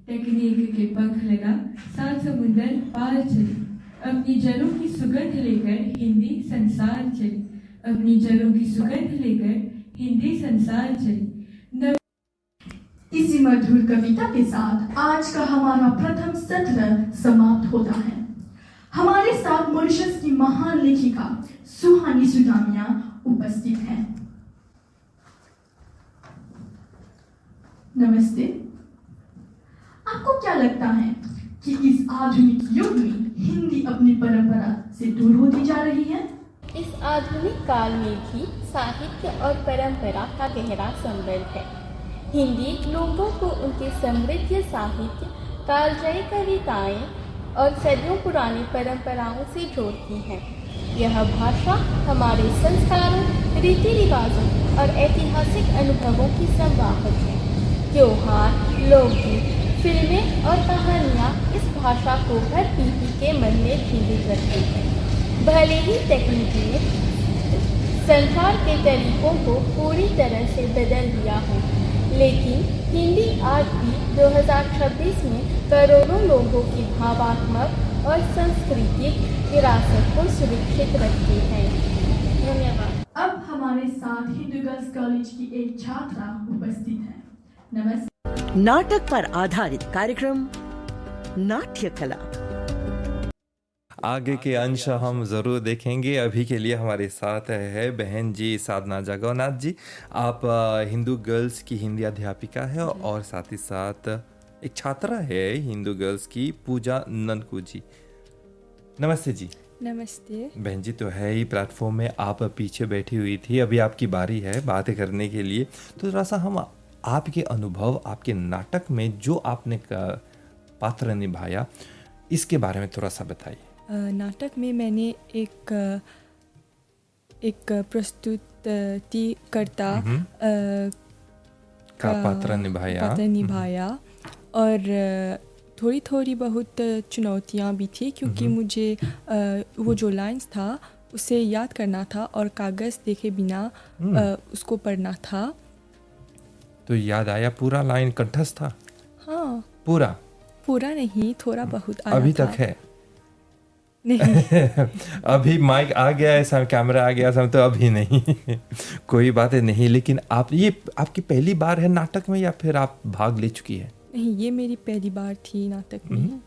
टेक्निक के पंख लगा, सात समुंदर पार चली। अपनी जड़ों की सुगंध लेकर हिंदी संसार चली। अपनी जड़ों की सुगंध लेकर हिंदी संसार चली। इसी मधुर कविता के साथ आज का हमारा प्रथम सत्र समाप्त होता है। हमारे साथ मॉरिशस की महान लेखिका सुहानी सुदामिया उपस्थित हैं। नमस्ते। आपको क्या लगता है कि इस आधुनिक युग में हिंदी अपनी परंपरा से दूर होती जा रही है? इस आधुनिक काल में भी साहित्य और परंपरा का गहरा संबंध है। हिंदी लोगों को उनके समृद्ध साहित्य, कालजयी कविताएं और सदियों पुरानी परंपराओं से जोड़ती है। यह भाषा हमारे संस्कारों, रीति रिवाजों और ऐतिहासिक अनुभवों की संवाहक है। त्योहार, लोकगीत, फिल्में और कहानियाँ इस भाषा को हर पीढ़ी के मन में जीवित रखती हैं। भले ही तकनीकी संचार के तरीकों को पूरी तरह से बदल दिया है, लेकिन हिंदी आज भी 2026 में करोड़ों लोगों की भावात्मक और सांस्कृतिक विरासत को सुरक्षित रखती है। धन्यवाद। अब हमारे साथ हिंदू गर्ल्स कॉलेज की एक छात्रा उपस्थित है। नमस्ते। नाटक पर आधारित कार्यक्रम नाट्य कला। आगे के अंश हम ज़रूर देखेंगे। अभी के लिए हमारे साथ है बहन जी साधना जगन्नाथ जी। आप हिंदू गर्ल्स की हिंदी अध्यापिका है और साथ ही साथ एक छात्रा है हिंदू गर्ल्स की पूजा ननकू जी। नमस्ते जी। नमस्ते। बहन जी तो है ही प्लेटफॉर्म में, आप पीछे बैठी हुई थी, अभी आपकी बारी है बातें करने के लिए। तो थोड़ा सा हम आपके अनुभव, आपके नाटक में जो आपने पात्र निभाया, इसके बारे में थोड़ा सा बताइए। नाटक में मैंने एक प्रस्तुतिकर्ता का पात्र निभाया और थोड़ी थोड़ी बहुत चुनौतियाँ भी थी, क्योंकि मुझे वो जो लाइंस था उसे याद करना था और कागज़ देखे बिना उसको पढ़ना था। तो याद आया? पूरा लाइन कंठस्थ था? हाँ। पूरा नहीं, थोड़ा बहुत आया अभी था। तक है? नहीं। अभी माइक आ गया है, सब कैमरा आ गया, सब तो अभी नहीं। कोई बात नहीं। लेकिन ये आपकी पहली बार है नाटक में या फिर आप भाग ले चुकी है? नहीं, ये मेरी पहली बार थी नाटक में।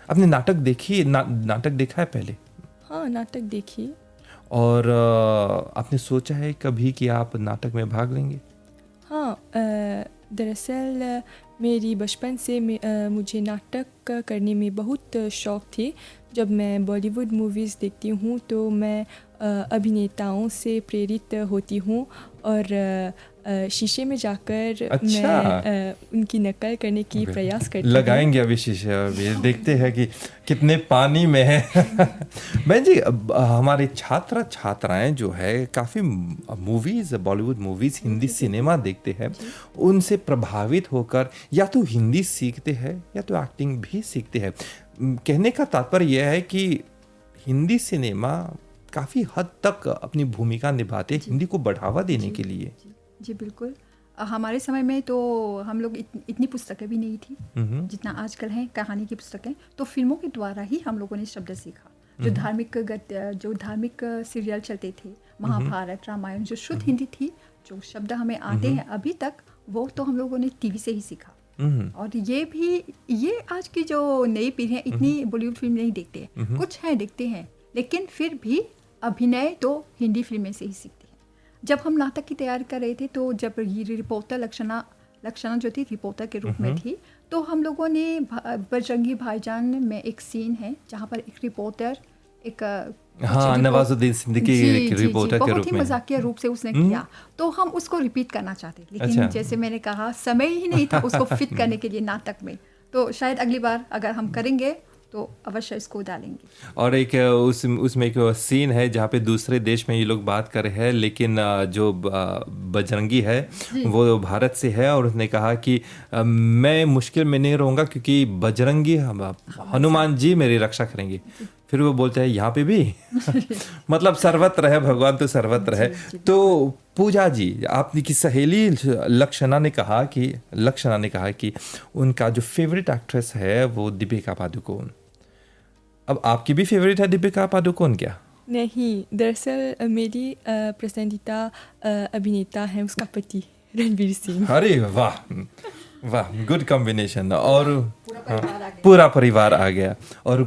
आपने नाटक देखी? नाटक देखा है पहले? हाँ, नाटक देखी। और आपने सोचा है कभी कि आप नाटक में भाग लेंगे? हाँ, दरअसल मेरी बचपन से मुझे नाटक करने में बहुत शौक़ थी। जब मैं बॉलीवुड मूवीज़ देखती हूँ तो मैं अभिनेताओं से प्रेरित होती हूँ और शीशे में जाकर मैं उनकी नकल करने की प्रयास करती हूँ। लगाएंगे अभी शीशे, अभी देखते हैं कि कितने पानी में है। बहन जी, हमारे छात्राएं जो है काफ़ी movies, Bollywood movies, Hindi cinema देखते हैं, उनसे प्रभावित होकर या तो हिंदी सीखते हैं या तो एक्टिंग भी सीखते हैं। कहने का तात्पर्य यह है कि हिंदी सिनेमा काफ़ी हद तक अपनी भूमिका निभाते हैं हिंदी को बढ़ावा देने के लिए। जी बिल्कुल। हमारे समय में तो हम लोग इतनी पुस्तकें भी नहीं थी जितना आजकल हैं कहानी की पुस्तकें। तो फिल्मों के द्वारा ही हम लोगों ने शब्द सीखा। जो धार्मिक सीरियल चलते थे, महाभारत, रामायण, जो शुद्ध हिंदी थी, जो शब्द हमें आते हैं अभी तक, वो तो हम लोगों ने टीवी से ही सीखा। और ये आज की जो नई पीढ़ी है इतनी बॉलीवुड फिल्म नहीं देखते हैं, कुछ है देखते हैं, लेकिन फिर भी अभिनय तो हिंदी फिल्में से ही सीखते हैं। जब हम नाटक की तैयारी कर रहे थे तो जब ये रिपोर्टर लक्षणा जो थी रिपोर्टर के रूप में थी, तो हम लोगों ने बजरंगी भाईजान में एक सीन है जहाँ पर एक रिपोर्टर नवाजुद्दीन सिद्दीकी रिपोर्टर के रूप में बहुत ही मजाकिया रूप से उसने किया, तो हम उसको रिपीट करना चाहते, लेकिन जैसे मैंने कहा समय ही नहीं था उसको फिट करने के लिए नाटक में। तो शायद अगली बार अगर हम करेंगे तो अवश्य इसको डालेंगे। और एक उसमें एक सीन है जहाँ पे दूसरे देश में ये लोग बात कर रहे हैं, लेकिन जो बजरंगी है वो भारत से है और उसने कहा कि मैं मुश्किल में नहीं रहूँगा क्योंकि बजरंगी हनुमान जी मेरी रक्षा करेंगे। फिर वो बोलते हैं यहाँ पे भी मतलब सर्वत्र है भगवान, तो सर्वत्र है। तो पूजा जी, आपकी सहेली लक्षणा ने कहा कि उनका जो फेवरेट एक्ट्रेस है वो दीपिका पादुकोण। अब आपकी भी फेवरेट है दीपिका पादुकोण क्या? नहीं, दरअसल मेरी पसंदीदा अभिनेता है उसका पति रणवीर सिंह। अरे वाह वाह, गुड कॉम्बिनेशन। और पूरा परिवार आ गया। और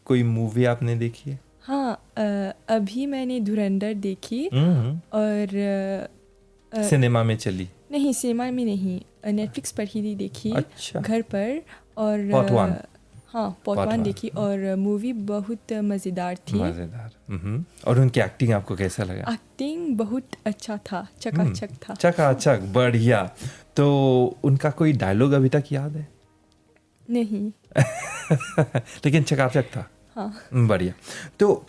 कोई मूवी आपने देखी है? हाँ, अभी मैंने धुरंधर देखी। और सिनेमा में चली? नहीं, सिनेमा में नहीं, नेटफ्लिक्स पर ही देखी। अच्छा। घर पर। और पार्ट 1 देखी और मूवी बहुत मज़ेदार थी। और उनकी एक्टिंग आपको कैसा लगा? एक्टिंग बहुत अच्छा था, चकाचक था। चकाचक, बढ़िया। तो उनका कोई डायलॉग अभी तक याद है? नहीं। लेकिन चकाचक था। हाँ। बढ़िया। तो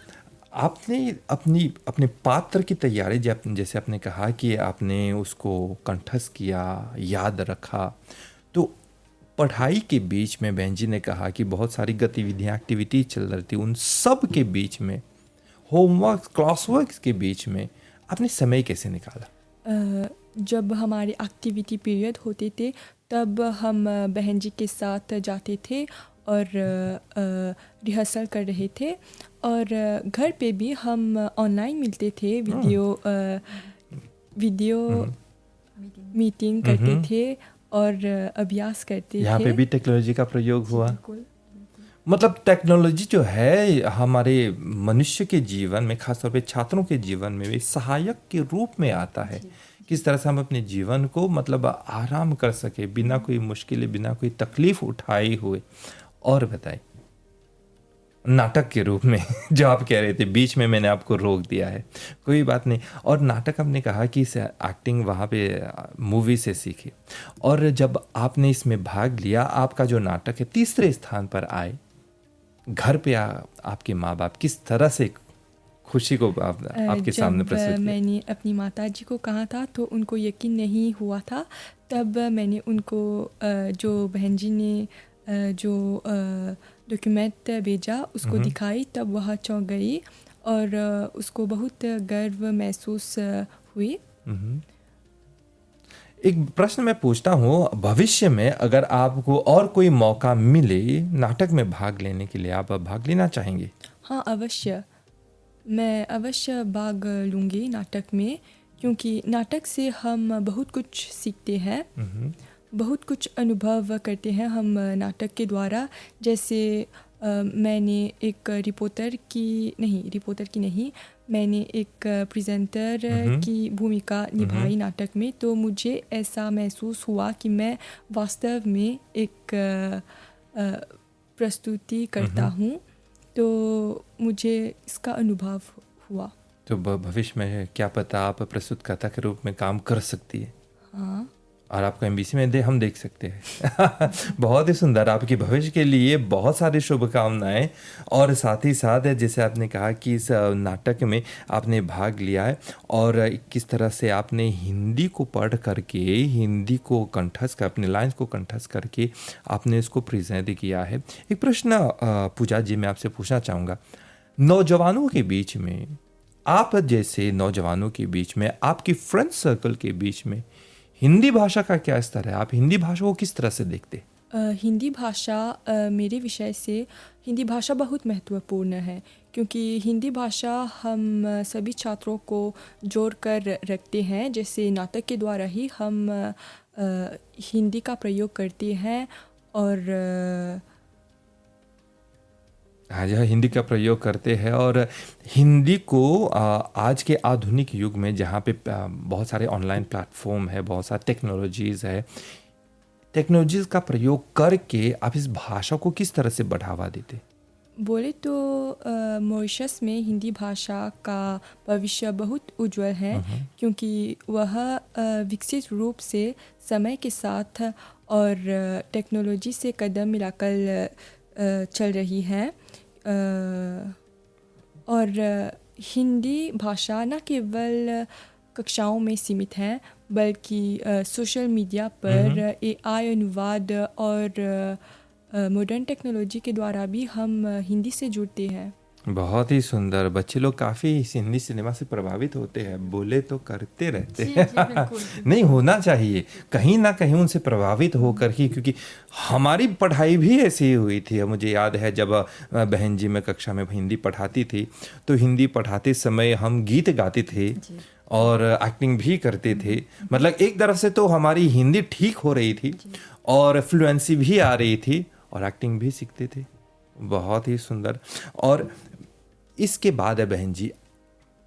आपने अपने पात्र की तैयारी, जैसे आपने कहा कि आपने उसको कंठस्थ किया, याद रखा, तो पढ़ाई के बीच में बहन जी ने कहा कि बहुत सारी गतिविधियाँ, एक्टिविटी चल रही थी, उन सब के बीच में, होमवर्क, क्लास वर्क के बीच में आपने समय कैसे निकाला? जब हमारे एक्टिविटी पीरियड होते थे तब हम बहन जी के साथ जाते थे और रिहर्सल कर रहे थे, और घर पे भी हम ऑनलाइन मिलते थे, वीडियो मीटिंग करते थे और अभ्यास करते यहाँ थे। पे भी टेक्नोलॉजी का प्रयोग हुआ। मतलब टेक्नोलॉजी जो है हमारे मनुष्य के जीवन में, खासतौर पे छात्रों के जीवन में भी सहायक के रूप में आता है। किस तरह से हम अपने जीवन को मतलब आराम कर सके बिना कोई मुश्किलें, बिना कोई तकलीफ उठाए हुए। और बताइए, नाटक के रूप में जो आप कह रहे थे, बीच में मैंने आपको रोक दिया है, कोई बात नहीं। और नाटक आपने कहा कि एक्टिंग वहाँ पे मूवी से सीखी, और जब आपने इसमें भाग लिया, आपका जो नाटक है तीसरे स्थान पर आए, घर पे आपके माँ बाप किस तरह से खुशी को आपके सामने प्रस्तुत किया? मैंने अपनी माताजी को कहा था तो उनको यकीन नहीं हुआ था। तब मैंने उनको जो बहन जी ने जो डॉक्यूमेंट भेजा उसको दिखाई, तब वह चौंक गई और उसको बहुत गर्व महसूस हुई। एक प्रश्न मैं पूछता हूँ, भविष्य में अगर आपको और कोई मौका मिले नाटक में भाग लेने के लिए, आप भाग लेना चाहेंगे? हाँ, अवश्य, मैं अवश्य भाग लूँगी नाटक में, क्योंकि नाटक से हम बहुत कुछ सीखते हैं, बहुत कुछ अनुभव करते हैं हम नाटक के द्वारा। जैसे मैंने एक रिपोर्टर की नहीं, मैंने एक प्रेजेंटर की भूमिका निभाई नाटक में, तो मुझे ऐसा महसूस हुआ कि मैं वास्तव में एक प्रस्तुति करता हूँ, तो मुझे इसका अनुभव हुआ। तो भविष्य में क्या पता आप प्रस्तुतकर्ता के रूप में काम कर सकती है। हाँ, और आपको एमबीसी में हम देख सकते हैं। बहुत ही सुंदर, आपके भविष्य के लिए बहुत सारी शुभकामनाएं। और साथ ही साथ जैसे आपने कहा कि इस नाटक में आपने भाग लिया है और किस तरह से आपने हिंदी को पढ़ करके, हिंदी को कंठस्थ कर, अपने लाइन्स को कंठस्थ करके आपने इसको प्रेजेंट किया है। एक प्रश्न पूजा जी मैं आपसे पूछना चाहूँगा, नौजवानों के बीच में, आप जैसे नौजवानों के बीच में, आपकी फ्रेंड सर्कल के बीच में हिंदी भाषा का क्या स्तर है? आप हिंदी भाषा को किस तरह से देखते? हिंदी भाषा मेरे विषय से हिंदी भाषा बहुत महत्वपूर्ण है, क्योंकि हिंदी भाषा हम सभी छात्रों को जोड़ कर रखते हैं। जैसे नाटक के द्वारा ही हम हिंदी का प्रयोग करते हैं और हाँ, यह हिंदी का प्रयोग करते हैं। और हिंदी को आज के आधुनिक युग में, जहाँ पे बहुत सारे ऑनलाइन प्लेटफॉर्म है, बहुत सारे टेक्नोलॉजीज़ है, टेक्नोलॉजीज़ का प्रयोग करके आप इस भाषा को किस तरह से बढ़ावा देते? बोले तो मॉरिशस में हिंदी भाषा का भविष्य बहुत उज्जवल है, क्योंकि वह विकसित रूप से समय के साथ और टेक्नोलॉजी से कदम मिलाकर चल रही है। और हिंदी भाषा न केवल कक्षाओं में सीमित है, बल्कि सोशल मीडिया पर एआई अनुवाद और मॉडर्न टेक्नोलॉजी के द्वारा भी हम हिंदी से जुड़ते हैं। बहुत ही सुंदर। बच्चे लोग काफ़ी हिंदी सिनेमा से प्रभावित होते हैं, बोले तो करते रहते हैं। नहीं, होना चाहिए कहीं ना कहीं उनसे प्रभावित होकर ही, क्योंकि हमारी पढ़ाई भी ऐसी ही हुई थी। मुझे याद है जब बहन जी में कक्षा में हिंदी पढ़ाती थी, तो हिंदी पढ़ाते समय हम गीत गाते थे और एक्टिंग भी करते थे। मतलब एक तरफ से तो हमारी हिंदी ठीक हो रही थी और फ्लुएंसी भी आ रही थी और एक्टिंग भी सीखते थे। बहुत ही सुंदर। और इसके बाद है बहन जी,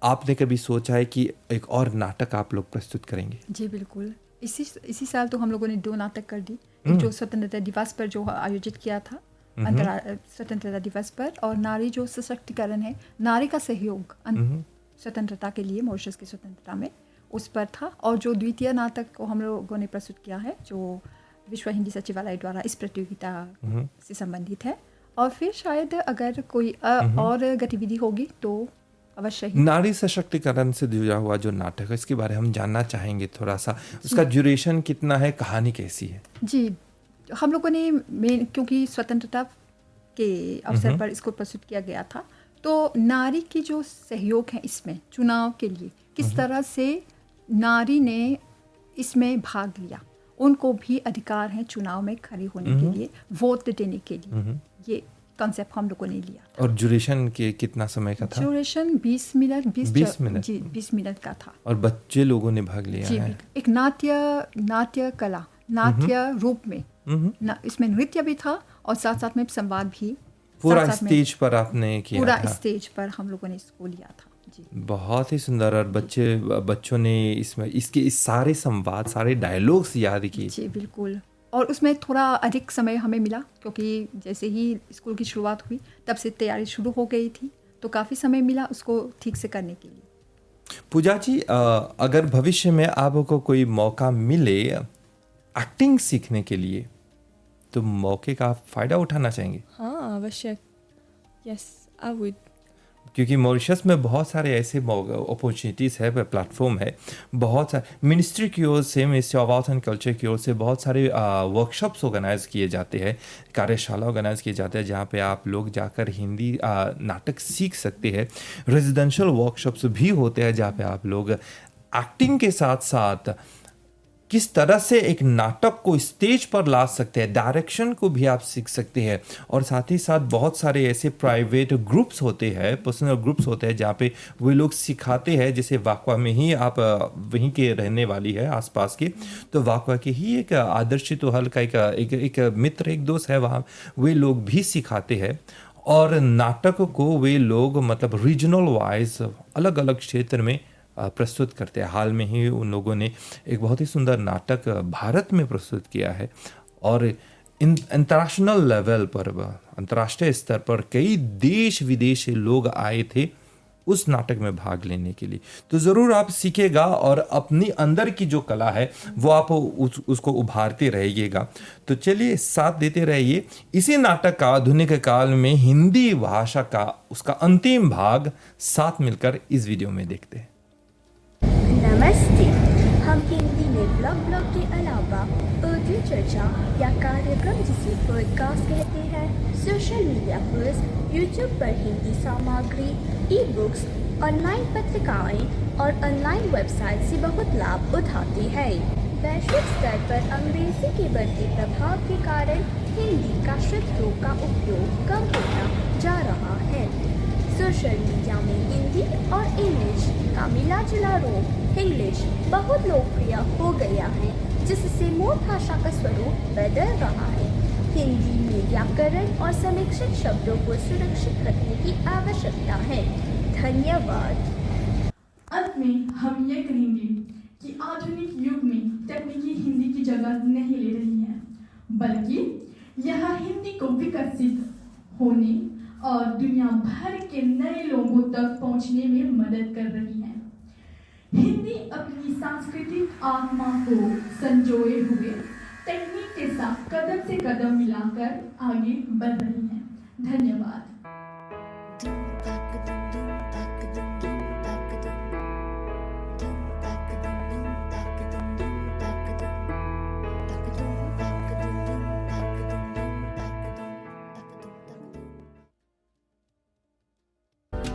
आपने कभी सोचा है कि एक और नाटक आप लोग प्रस्तुत करेंगे? जी बिल्कुल, इसी साल तो हम लोगों ने 2 नाटक कर दी। एक जो स्वतंत्रता दिवस पर जो आयोजित किया था, स्वतंत्रता दिवस पर, और नारी जो सशक्तिकरण है, नारी का सहयोग स्वतंत्रता के लिए, मॉरिशस की स्वतंत्रता में, उस पर था। और जो द्वितीय नाटक को हम लोगों ने प्रस्तुत किया है, जो विश्व हिंदी सचिवालय द्वारा इस प्रतियोगिता से संबंधित है। और फिर शायद अगर कोई और गतिविधि होगी तो अवश्य ही। नारी सशक्तिकरण से जुड़ा हुआ जो नाटक है, इसके बारे में हम जानना चाहेंगे थोड़ा सा। उसका ड्यूरेशन कितना है, कहानी कैसी है? जी, हम लोगों ने क्योंकि स्वतंत्रता के अवसर पर इसको प्रस्तुत किया गया था, तो नारी की जो सहयोग है इसमें चुनाव के लिए, किस तरह से नारी ने इसमें भाग लिया, उनको भी अधिकार है चुनाव में खड़ी होने के लिए, वोट देने के लिए, ये कॉन्सेप्ट हम लोगों ने लिया था। और ड्यूरेशन के कितना समय का था? ड्यूरेशन 20 मिनट 20 मिनट जी 20 मिनट का था। और बच्चे लोगों ने भाग लिया जी है। एक नाट्य कला, नाट्य रूप में इसमें नृत्य भी था और साथ साथ में संवाद भी पूरा साथ-साथ में स्टेज पर आपने किया पूरा था? स्टेज पर हम लोगों ने इसको लिया था जी। बहुत ही सुंदर। और बच्चों ने इसमें इस सारे संवाद, सारे डायलॉग्स याद किए। जी बिल्कुल। और उसमें थोड़ा अधिक समय हमें मिला क्योंकि जैसे ही स्कूल की शुरुआत हुई तब से तैयारी शुरू हो गई थी, तो काफ़ी समय मिला उसको ठीक से करने के लिए। पूजा जी, अगर भविष्य में आपको कोई मौका मिले एक्टिंग सीखने के लिए तो मौके का आप फ़ायदा उठाना चाहेंगे? हाँ आवश्यक, यस आई वुड। क्योंकि मॉरिशस में बहुत सारे ऐसे अपॉर्चुनिटीज़ है, प्लेटफॉर्म है, बहुत सारे मिनिस्ट्री की ओर से, ministry of arts and culture की ओर से बहुत सारे वर्कशॉप्स ऑर्गेनाइज किए जाते हैं, कार्यशाला ऑर्गेनाइज किए जाते हैं जहाँ पे आप लोग जाकर हिंदी नाटक सीख सकते हैं। रेजिडेंशियल वर्कशॉप्स भी होते हैं जहाँ पे आप लोग एक्टिंग के साथ साथ किस तरह से एक नाटक को स्टेज पर ला सकते हैं, डायरेक्शन को भी आप सीख सकते हैं। और साथ ही साथ बहुत सारे ऐसे प्राइवेट ग्रुप्स होते हैं, पर्सनल ग्रुप्स होते हैं जहाँ पे वे लोग सिखाते हैं। जैसे वाकवा में ही आप वहीं के रहने वाली है आसपास के, तो वाकवा के ही एक आदर्शित हल का एक मित्र, एक दोस्त है वहाँ, वे लोग भी सिखाते हैं। और नाटक को वे लोग मतलब रीजनल वाइज अलग अलग क्षेत्र में प्रस्तुत करते हैं। हाल में ही उन लोगों ने एक बहुत ही सुंदर नाटक भारत में प्रस्तुत किया है और इंटरनेशनल लेवल पर, अंतर्राष्ट्रीय स्तर पर कई देश विदेश से लोग आए थे उस नाटक में भाग लेने के लिए। तो ज़रूर आप सीखेगा और अपनी अंदर की जो कला है वो आप उसको उभारते रहिएगा। तो चलिए साथ देते रहिए। इसी नाटक का आधुनिक काल में हिंदी भाषा का उसका अंतिम भाग साथ मिलकर इस वीडियो में देखते हैं। नमस्ते। हम हिंदी में ब्लॉग के अलावा उर्दू चर्चा या कार्यक्रम जिसे पॉडकास्ट कहते हैं, सोशल मीडिया पोस्ट, यूट्यूब पर हिंदी सामग्री, ई बुक्स, ऑनलाइन पत्रिकाएं और ऑनलाइन वेबसाइट से बहुत लाभ उठाते हैं। वैश्विक स्तर पर अंग्रेजी के बढ़ते प्रभाव के कारण हिंदी का शुद्ध रूप का उपयोग कम होता जा रहा है। सोशल मीडिया में हिंदी और इंग्लिश का मिला जुला रूप इंग्लिश बहुत लोकप्रिय हो गया है, जिससे मूल भाषा का स्वरूप बदल रहा है। हिंदी में व्याकरण और समीक्षित शब्दों को सुरक्षित रखने की आवश्यकता है। धन्यवाद। अंत में हम ये कहेंगे कि आधुनिक युग में तकनीकी हिंदी की जगह नहीं ले रही है, बल्कि यह हिंदी को विकसित होने और दुनिया भर के नए लोगों तक पहुंचने में मदद कर रही है। हिंदी अपनी सांस्कृतिक आत्मा को संजोए हुए तकनीक के साथ कदम से कदम मिलाकर आगे बढ़ रही है। धन्यवाद।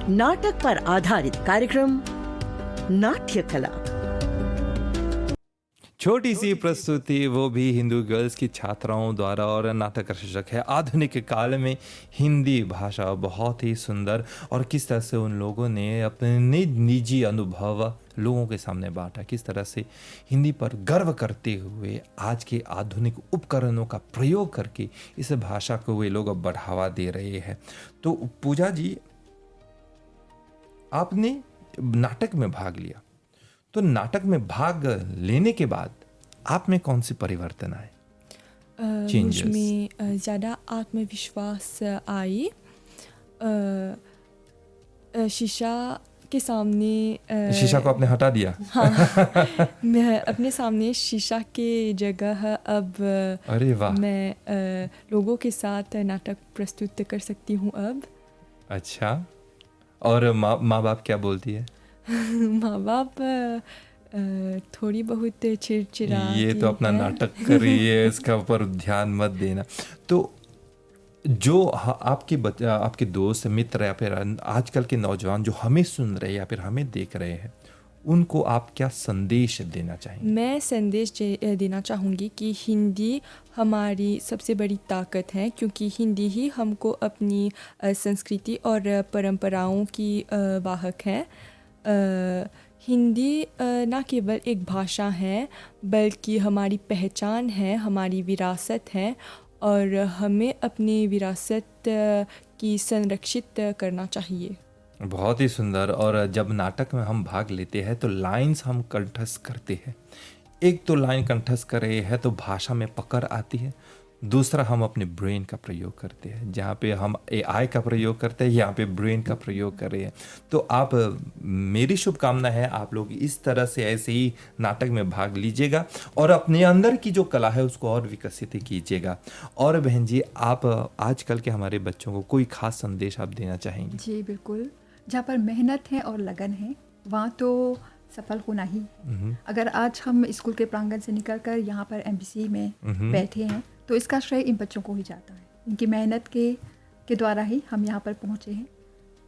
नाटक पर आधारित कार्यक्रम नाट्य कला। छोटी सी प्रस्तुति, वो भी हिंदू गर्ल्स की छात्राओं द्वारा, और नाटक का शीर्षक है आधुनिक काल में हिंदी भाषा। बहुत ही सुंदर, और किस तरह से उन लोगों ने अपने निजी अनुभव लोगों के सामने बांटा, किस तरह से हिंदी पर गर्व करते हुए आज के आधुनिक उपकरणों का प्रयोग करके इस भाषा को वे लोग बढ़ावा दे रहे हैं। तो पूजा जी, आपने नाटक में भाग लिया, तो नाटक में भाग लेने के बाद आप में कौन से परिवर्तन आए? मुझ में ज़्यादा आत्मविश्वास आई। शीशा के सामने शीशा को आपने हटा दिया? हाँ, मैं अपने सामने शीशा के जगह अब अरे वाह, मैं लोगों के साथ नाटक प्रस्तुत कर सकती हूँ अब। अच्छा, और माँ बाप क्या बोलती है? माँ बाप थोड़ी बहुत चिड़चिड़ा, ये तो अपना नाटक कर रही है, इसका ऊपर ध्यान मत देना। तो आपके दोस्त मित्र या फिर आजकल के नौजवान जो हमें सुन रहे हैं या फिर हमें देख रहे हैं, उनको आप क्या संदेश देना चाहेंगे? मैं संदेश देना चाहूँगी कि हिंदी हमारी सबसे बड़ी ताकत है, क्योंकि हिंदी ही हमको अपनी संस्कृति और परंपराओं की वाहक है। हिंदी ना केवल एक भाषा है बल्कि हमारी पहचान है, हमारी विरासत है, और हमें अपनी विरासत की संरक्षित करना चाहिए। बहुत ही सुंदर। और जब नाटक में हम भाग लेते हैं तो लाइंस हम कंठस्थ करते हैं। एक तो लाइन कंठस्थ कर रहे हैं तो भाषा में पकड़ आती है, दूसरा हम अपने ब्रेन का प्रयोग करते हैं। जहाँ पे हम AI का प्रयोग करते हैं, यहाँ पे ब्रेन का प्रयोग कर रहे हैं। तो आप, मेरी शुभकामना है आप लोग इस तरह से ऐसे ही नाटक में भाग लीजिएगा और अपने अंदर की जो कला है उसको और विकसित कीजिएगा। और बहन जी, आप आजकल के हमारे बच्चों को कोई खास संदेश आप देना चाहेंगे? जी बिल्कुल, जहाँ पर मेहनत है और लगन है वहाँ तो सफल होना ही है। अगर आज हम स्कूल के प्रांगण से निकलकर यहाँ पर MBC में बैठे हैं तो इसका श्रेय इन बच्चों को ही जाता है। इनकी मेहनत के द्वारा ही हम यहाँ पर पहुँचे हैं।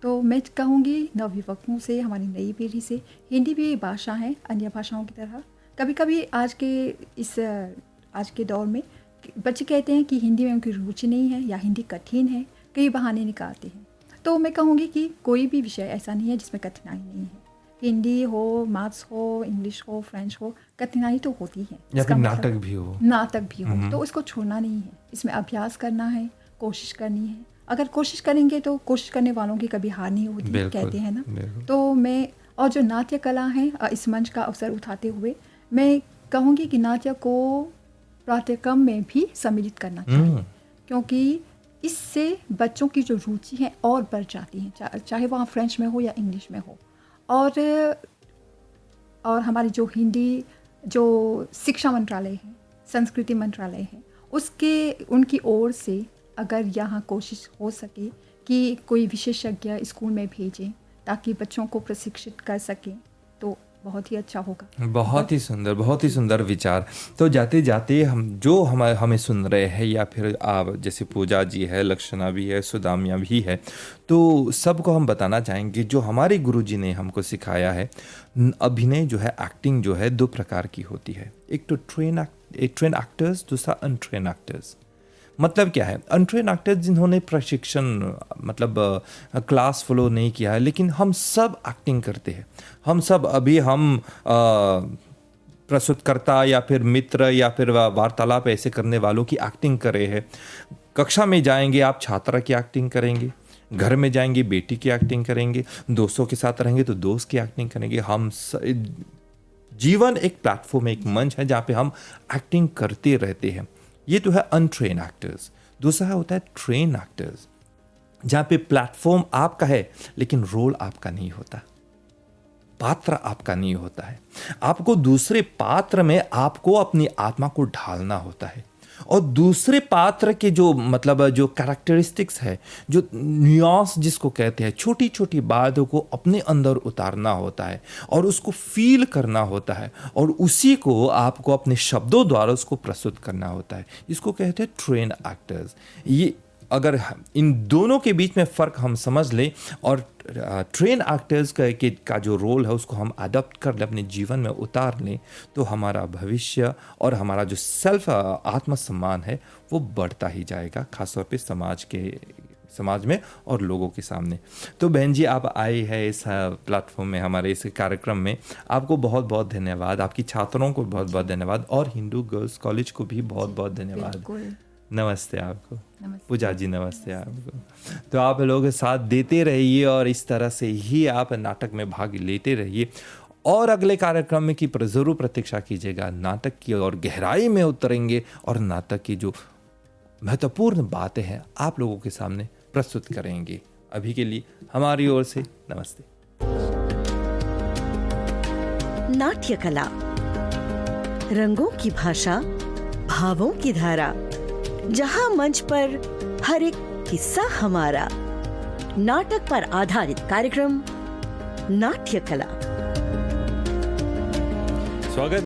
तो मैं कहूँगी नवयुवकों से, हमारी नई पीढ़ी से, हिंदी भी भाषा है अन्य भाषाओं की तरह। कभी कभी आज के दौर में बच्चे कहते हैं कि हिंदी में उनकी रुचि नहीं है या हिंदी कठिन है, कई बहाने निकालते हैं। तो मैं कहूँगी कि कोई भी विषय ऐसा नहीं है जिसमें कठिनाई नहीं है। हिंदी हो, मैथ्स हो, इंग्लिश हो, फ्रेंच हो, कठिनाई तो होती है। या फिर नाटक भी हो तो इसको छोड़ना नहीं है। इसमें अभ्यास करना है, कोशिश करनी है। अगर कोशिश करेंगे तो कोशिश करने वालों की कभी हार नहीं होती, कहते हैं ना। तो मैं, और जो नाट्य कला है, इस मंच का अवसर उठाते हुए मैं कहूँगी कि नाट्य को पाठ्यक्रम में भी सम्मिलित करना चाहिए, क्योंकि इससे बच्चों की जो रुचि है और बढ़ जाती है, चाहे वहाँ फ्रेंच में हो या इंग्लिश में हो। और हमारी जो हिंदी, जो शिक्षा मंत्रालय है, संस्कृति मंत्रालय है, उनकी ओर से अगर यहाँ कोशिश हो सके कि कोई विशेषज्ञ स्कूल में भेजें ताकि बच्चों को प्रशिक्षित कर सकें तो बहुत ही अच्छा होगा। बहुत ही सुंदर विचार। तो जाते जाते हमें सुन रहे हैं, या फिर आप जैसे पूजा जी है, लक्षणा भी है, सुदामिया भी है, तो सबको हम बताना चाहेंगे जो हमारे गुरुजी ने हमको सिखाया है, अभिनय जो है, एक्टिंग जो है, 2 प्रकार की होती है। एक तो ट्रेन एक्टर्स, दूसरा अनट्रेन एक्टर्स। मतलब क्या है? अनट्रेन एक्टर्स जिन्होंने प्रशिक्षण मतलब क्लास फॉलो नहीं किया है, लेकिन हम सब एक्टिंग करते हैं। हम सब हम प्रस्तुतकर्ता या फिर मित्र या फिर वार्तालाप ऐसे करने वालों की एक्टिंग कर रहे हैं। कक्षा में जाएंगे आप छात्रा की एक्टिंग करेंगे, घर में जाएंगे बेटी की एक्टिंग करेंगे, दोस्तों के साथ रहेंगे तो दोस्त की एक्टिंग करेंगे। जीवन एक प्लेटफॉर्म, एक मंच है जहाँ पे हम एक्टिंग करते रहते हैं। ये तो है अनट्रेन एक्टर्स। दूसरा होता है ट्रेन एक्टर्स, जहाँ पे प्लेटफॉर्म आपका है लेकिन रोल आपका नहीं होता, पात्र आपका नहीं होता है। आपको दूसरे पात्र में आपको अपनी आत्मा को ढालना होता है, और दूसरे पात्र के जो कैरेक्टरिस्टिक्स है, जो न्यूआंस जिसको कहते हैं, छोटी छोटी बातों को अपने अंदर उतारना होता है और उसको फील करना होता है, और उसी को आपको अपने शब्दों द्वारा उसको प्रस्तुत करना होता है। इसको कहते हैं ट्रेन एक्टर्स। ये अगर इन दोनों के बीच में फ़र्क हम समझ लें और ट्रेन एक्टर्स का जो रोल है उसको हम अडॉप्ट कर लें, अपने जीवन में उतार लें, तो हमारा भविष्य और हमारा जो सेल्फ आत्मसम्मान है वो बढ़ता ही जाएगा, खासतौर पे समाज में और लोगों के सामने। तो बहन जी, आप आए हैं इस प्लेटफॉर्म में, हमारे इस कार्यक्रम में, आपको बहुत बहुत धन्यवाद। आपकी छात्रों को बहुत बहुत धन्यवाद, और हिंदू गर्ल्स कॉलेज को भी बहुत बहुत धन्यवाद। नमस्ते आपको। पूजा जी नमस्ते आपको। तो आप लोग साथ देते रहिए और इस तरह से ही आप नाटक में भाग लेते रहिए, और अगले कार्यक्रम में की ज़रूर प्रतीक्षा कीजिएगा। नाटक की और गहराई में उतरेंगे और नाटक की जो महत्वपूर्ण बातें हैं आप लोगों के सामने प्रस्तुत करेंगे। अभी के लिए हमारी ओर से नमस्ते। नाट्य कला, रंगों की भाषा, भावों की धारा, जहां मंच पर हर एक किस्सा हमारा। नाटक पर आधारित कार्यक्रम नाट्य कला। स्वागत